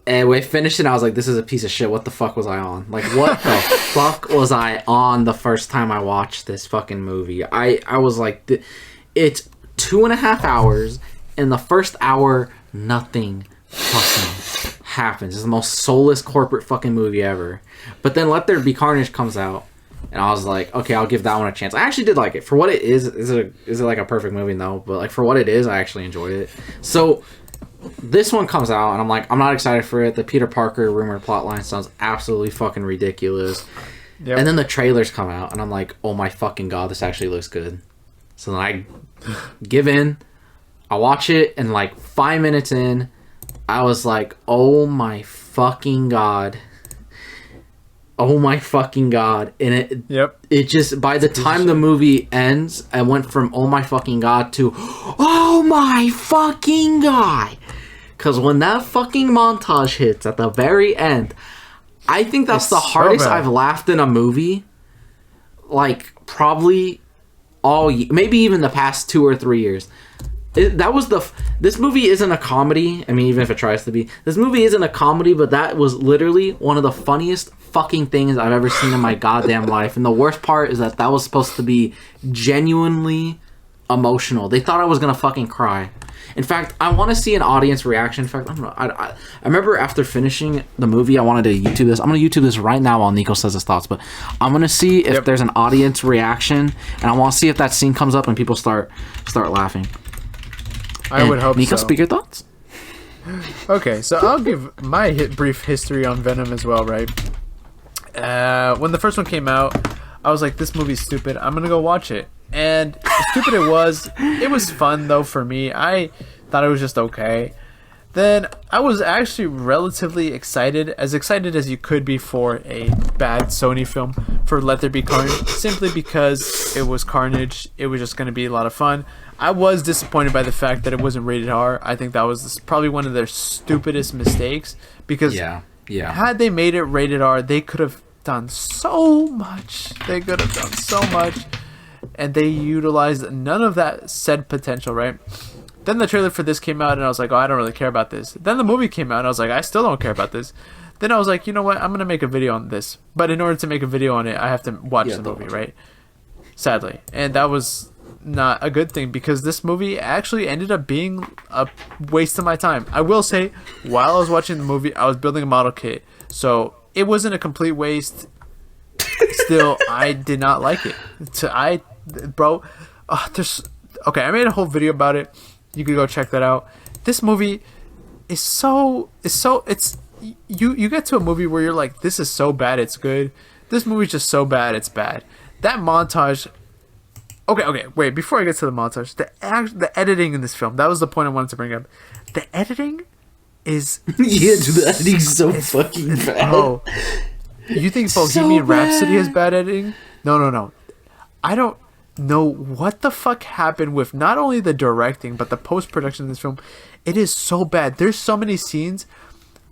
And we finished it, and I was like, "This is a piece of shit. What the fuck was I on? Like, what the fuck was I on the first time I watched this fucking movie?" I was like, "It's 2.5 hours. In the first hour, nothing fucking happens. It's the most soulless corporate fucking movie ever." But then Let There Be Carnage comes out, and I was like, "Okay, I'll give that one a chance." I actually did like it for what it is. Is it like a perfect movie? No, but like for what it is, I actually enjoyed it. So this one comes out, and I'm like, I'm not excited for it. The Peter Parker rumored plotline sounds absolutely fucking ridiculous. Yep. And then the trailers come out, and I'm like, oh my fucking god, this actually looks good. So then I give in, I watch it, and like 5 minutes in, I was like, oh my fucking god. Oh my fucking god. And it just, by the time the movie ends, I went from oh my fucking god to oh my fucking god. Because when that fucking montage hits at the very end, I think that's the hardest I've laughed in a movie. Like, probably maybe even the past 2 or 3 years. This movie isn't a comedy. I mean, even if it tries to be. This movie isn't a comedy, but that was literally one of the funniest fucking things I've ever seen in my goddamn life. And the worst part is that was supposed to be genuinely emotional. They thought I was gonna fucking cry. In fact, I want to see an audience reaction. In fact, I remember after finishing the movie, I wanted to YouTube this. I'm going to YouTube this right now while Neco says his thoughts. But I'm going to see if there's an audience reaction, and I want to see if that scene comes up and people start laughing. I would hope Neco, so. speak your thoughts. Okay, so I'll give my brief history on Venom as well, right? When the first one came out, I was like, this movie's stupid. I'm going to go watch it. And as stupid it was fun, though, for me. I thought it was just okay. Then I was actually relatively excited as you could be for a bad Sony film, for Let There Be Carnage, simply because it was Carnage. It was just going to be a lot of fun. I was disappointed by the fact that it wasn't rated R. I think that was probably one of their stupidest mistakes, because had they made it rated R, they could have done so much. And they utilized none of that said potential, right? Then the trailer for this came out, and I was like, oh, I don't really care about this. Then the movie came out, and I was like, I still don't care about this. Then I was like, you know what? I'm going to make a video on this. But in order to make a video on it, I have to watch the movie, right? Sadly. And that was not a good thing, because this movie actually ended up being a waste of my time. I will say, while I was watching the movie, I was building a model kit. So it wasn't a complete waste. Still, I did not like it. I made a whole video about it. You could go check that out. This movie is you get to a movie where you're like, this is so bad it's good. This movie's just so bad it's bad. That montage. Okay, wait, before I get to the montage, the editing in this film, that was the point I wanted to bring up. The editing is the editing's so fucking bad. Oh, you think Bohemian Rhapsody has bad editing? No. I don't know what the fuck happened with not only the directing, but the post-production in this film. It is so bad. There's so many scenes.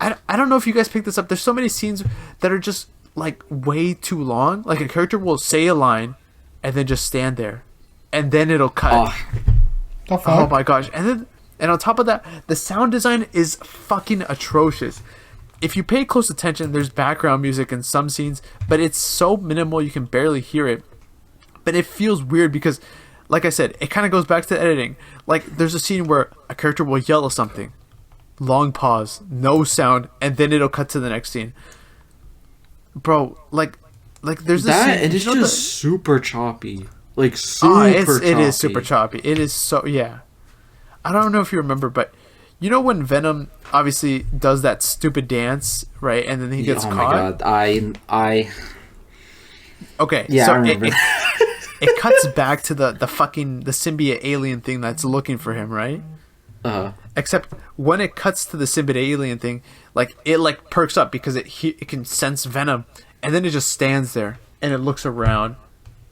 I don't know if you guys picked this up. There's so many scenes that are just, like, way too long. Like, a character will say a line and then just stand there. And then it'll cut. Oh my gosh. And on top of that, the sound design is fucking atrocious. If you pay close attention, there's background music in some scenes, but it's so minimal you can barely hear it. But it feels weird because, like I said, it kind of goes back to the editing. Like, there's a scene where a character will yell at something. Long pause, no sound, and then it'll cut to the next scene. Bro, like there's this scene, and it's just super choppy. Like, super choppy. It is super choppy. It is so, yeah. I don't know if you remember, but you know when Venom obviously does that stupid dance, right? And then he gets caught? Oh my god, Okay, yeah, so I remember. It cuts back to the symbiote alien thing that's looking for him, right? Except when it cuts to the symbiote alien thing, like, it like perks up because it can sense Venom, and then it just stands there and it looks around.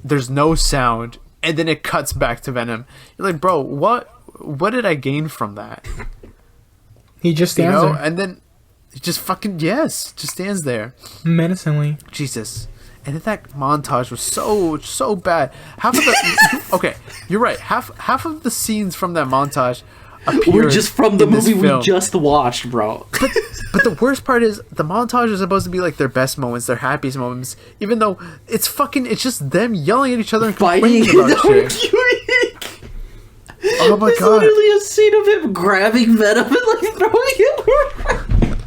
There's no sound, and then it cuts back to Venom. You're like, bro, what did I gain from that? He just stands there. And then it just just stands there menacingly. Jesus. And then that montage was so bad. Half of the okay, you're right. Half of the scenes from that montage appear just from the movie we film. just watched, bro. But the worst part is the montage is supposed to be like their best moments, their happiest moments, even though it's just them yelling at each other and complaining about shit. Oh my god! There's literally a scene of him grabbing Venom and like throwing it.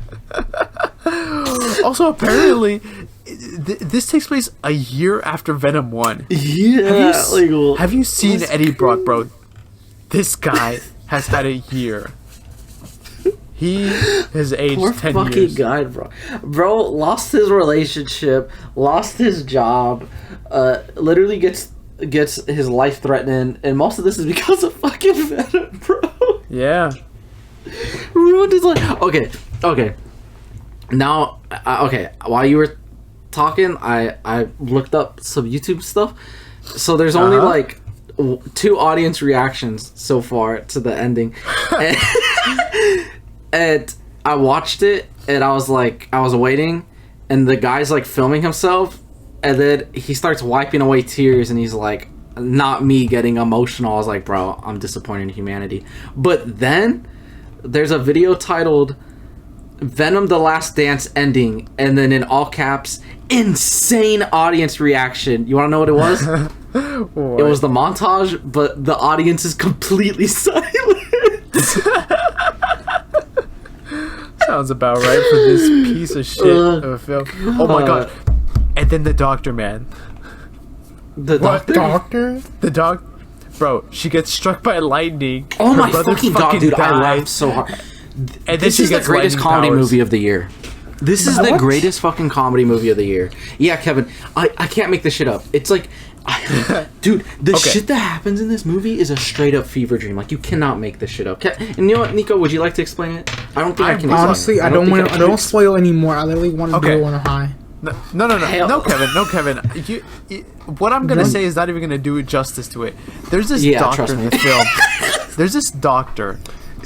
Also, apparently, this takes place a year after Venom 1. Yeah, have you seen Eddie Brock, bro? This guy has had a year. He has aged Poor 10 fucking years. guy, bro. Bro lost his relationship, lost his job, literally gets his life threatened, and most of this is because of fucking Venom, bro. Yeah. Ruined his life. Okay. Now, okay. While you were talking, I looked up some YouTube stuff. So there's only like 2 audience reactions so far to the ending, and I watched it, and I was waiting, and the guy's like filming himself, and then he starts wiping away tears, and he's like, not me getting emotional. I was like, bro, I'm disappointed in humanity. But then there's a video titled Venom The Last Dance ending, and then in all caps, insane audience reaction. You want to know what it was? What? It was the montage, but the audience is completely silent. Sounds about right for this piece of shit of a film. Oh my god. And then the doctor, man. The What? doctor? The Bro, she gets struck by lightning. Oh Her my brother fucking god, dude! I dies, laughed so hard. And then This she is the gets greatest lightning comedy powers. movie of the year. This is the What? greatest fucking comedy movie of the year. Yeah, Kevin, I can't make this shit up. It's like, dude, the Okay. shit that happens in this movie is a straight up fever dream. Like, you cannot make this shit up. And you know what, Nico? Would you like to explain it? I don't think I can. Honestly, explain I don't think want. I can don't explain spoil anymore. I literally want to Okay. do it on a high. No, Hell. no, Kevin. What I'm gonna say is not even gonna do justice to it. There's this Yeah, doctor trust in me. the film. There's this doctor.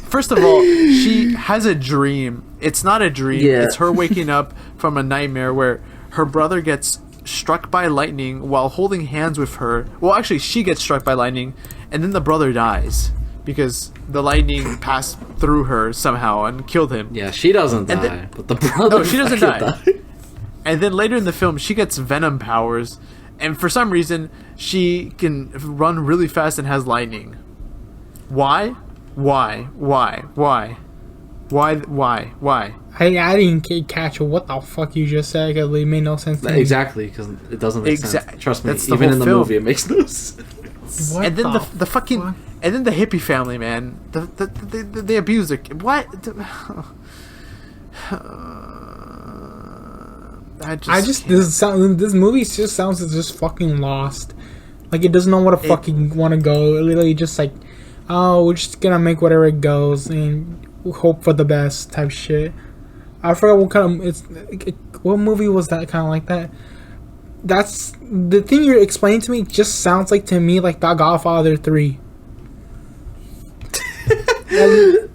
First of all, she has a dream. It's not a dream. Yeah. It's her waking up from a nightmare where her brother gets struck by lightning while holding hands with her. Well, actually, she gets struck by lightning, and then the brother dies because the lightning passed through her somehow and killed him. Yeah, she doesn't And die, then- but the brother. No, she doesn't fucking die. And then later in the film, she gets Venom powers, and for some reason, she can run really fast and has lightning. Why? Why? I didn't catch what the fuck you just said because it made no sense to me. Exactly, because it doesn't make sense. Trust me, That's the even whole in the film. movie, it makes no sense. What And then the fucking fuck? and then the hippie family, man. They abuse their what? This movie just sounds just fucking lost. Like it doesn't know where to fucking want to go. It literally just like, oh, we're just gonna make whatever it goes and hope for the best type shit. I forgot what kind of what movie was that kind of like that. That's the thing you're explaining to me. Just sounds like to me like The Godfather 3.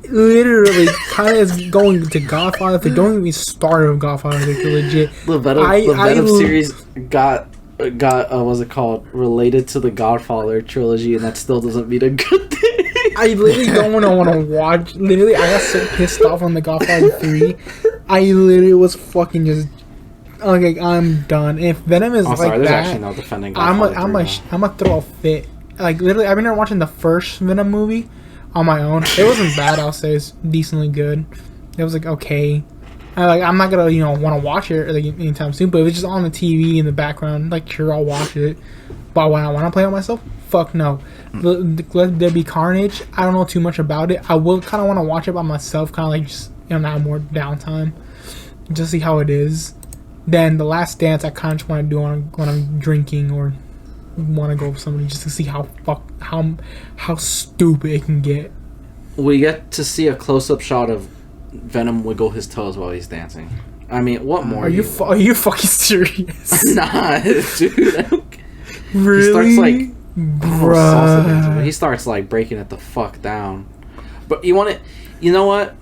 Literally, kind of is going to Godfather 3. Don't even start with Godfather 3. Legit. The Venom series got what's it called, related to the Godfather trilogy, and that still doesn't mean a good thing. I literally don't want to watch. Literally, I got so pissed off on The Godfather 3. I literally was fucking just okay. I'm done. If Venom is I'm like sorry, there's that, actually no defending I'm Godfather 3 now. a throw a fit. Like literally, I've been there watching the first Venom movie on my own. It wasn't bad. I'll say it's decently good. It was like okay. I'm not gonna want to watch it like anytime soon. But if it's just on the TV in the background, like sure I'll watch it. But when I want to play it myself, fuck no. Let there be carnage. I don't know too much about it. I will kind of want to watch it by myself, kind of like just now more downtime, just see how it is. Then The Last Dance, I kind of just want to do when I'm drinking or want to go with somebody just to see how stupid it can get. We get to see a close-up shot of Venom wiggle his toes while he's dancing. I mean, what more? Are you fucking serious? Nah, dude. I don't- Really? He starts like salsa dancing, but Bruh. he starts like breaking it the fuck down. But you know what?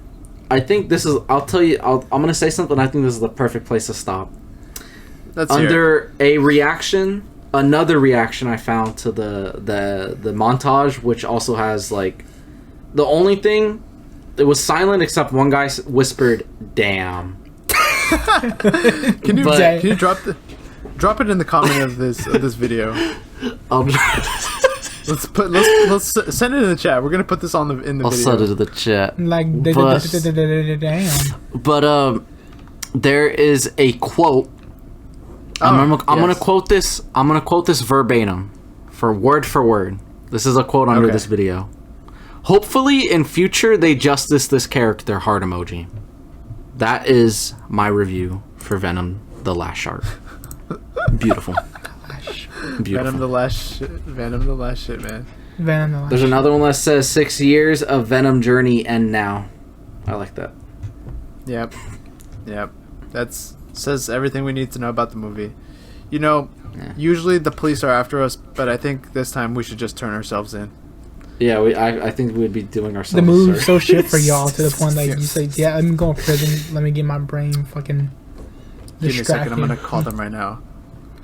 I think this is. I'll tell you. I'm gonna say something. I think this is the perfect place to stop. Let's hear it. Under a reaction, another reaction I found to the montage, which also has like the only thing. It was silent except one guy whispered, "Damn." Can you drop it in the comment of this video? Let's send it in the chat. We're gonna put this in the video. I'll send it to the chat. Like damn. But there is a quote. I'm gonna quote this. I'm gonna quote this verbatim, for word. This is a quote under Okay. this video. Hopefully, in future, they justice this character heart emoji. That is my review for Venom: The Last Shark. Beautiful. Beautiful. Venom the last shit. Venom the last shit, man. Venom the last There's another one that says 6 years of Venom journey end now. I like that. Yep. That's says everything we need to know about the movie. You know, usually the police are after us, but I think this time we should just turn ourselves in. Yeah, I think we'd be doing ourselves. The movie's sir. so shit for y'all to the point like you say, yeah, I'm going to prison. Let me get my brain fucking Give me a second. I'm distracted. gonna call them right now.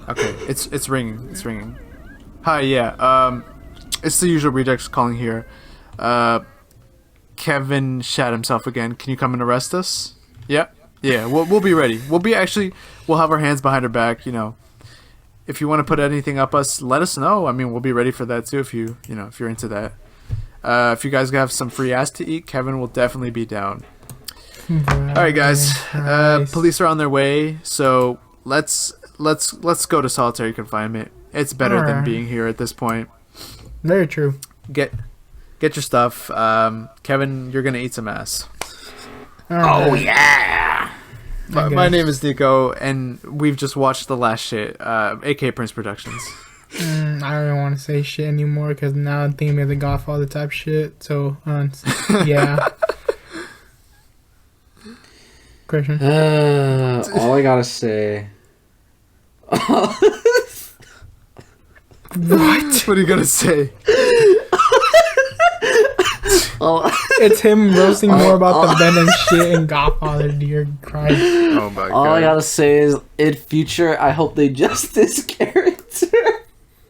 Okay, it's ringing. It's ringing. Hi, yeah. It's the usual rejects calling here. Kevin shat himself again. Can you come and arrest us? Yeah. We'll be ready. We'll have our hands behind our back. You know, if you want to put anything up us, let us know. I mean, we'll be ready for that too. If you're into that. If you guys have some free ass to eat, Kevin will definitely be down. All right, guys. Police are on their way, so let's go to solitary confinement. It's better than being here at this point. Very true. Get your stuff. Kevin, you're gonna eat some ass. Oh yeah. My name is Neco, and we've just watched The Last Shit, aka Prince Productions. I don't even want to say shit anymore because now I'm thinking of the Godfather type shit. So yeah. Christian. All I gotta say. What? What are you gonna say? It's him roasting more about the Venom shit and Godfather. Dear Christ. Oh my god. All I gotta say is, in future, I hope they justice character.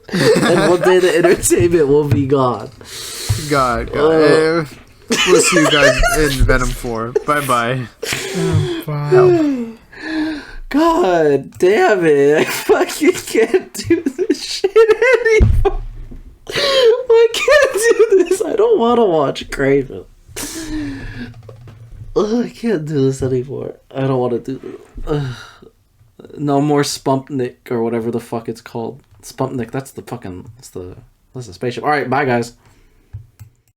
And one day the entertainment will be gone. God. We'll see you guys in Venom 4. Bye-bye. Oh, wow. God damn it. I fucking can't do this shit anymore. I can't do this. I don't want to watch Craven. I can't do this anymore. I don't want to do this. No more Spumpnik or whatever the fuck it's called. Spumpnik, that's the spaceship. Alright, bye guys.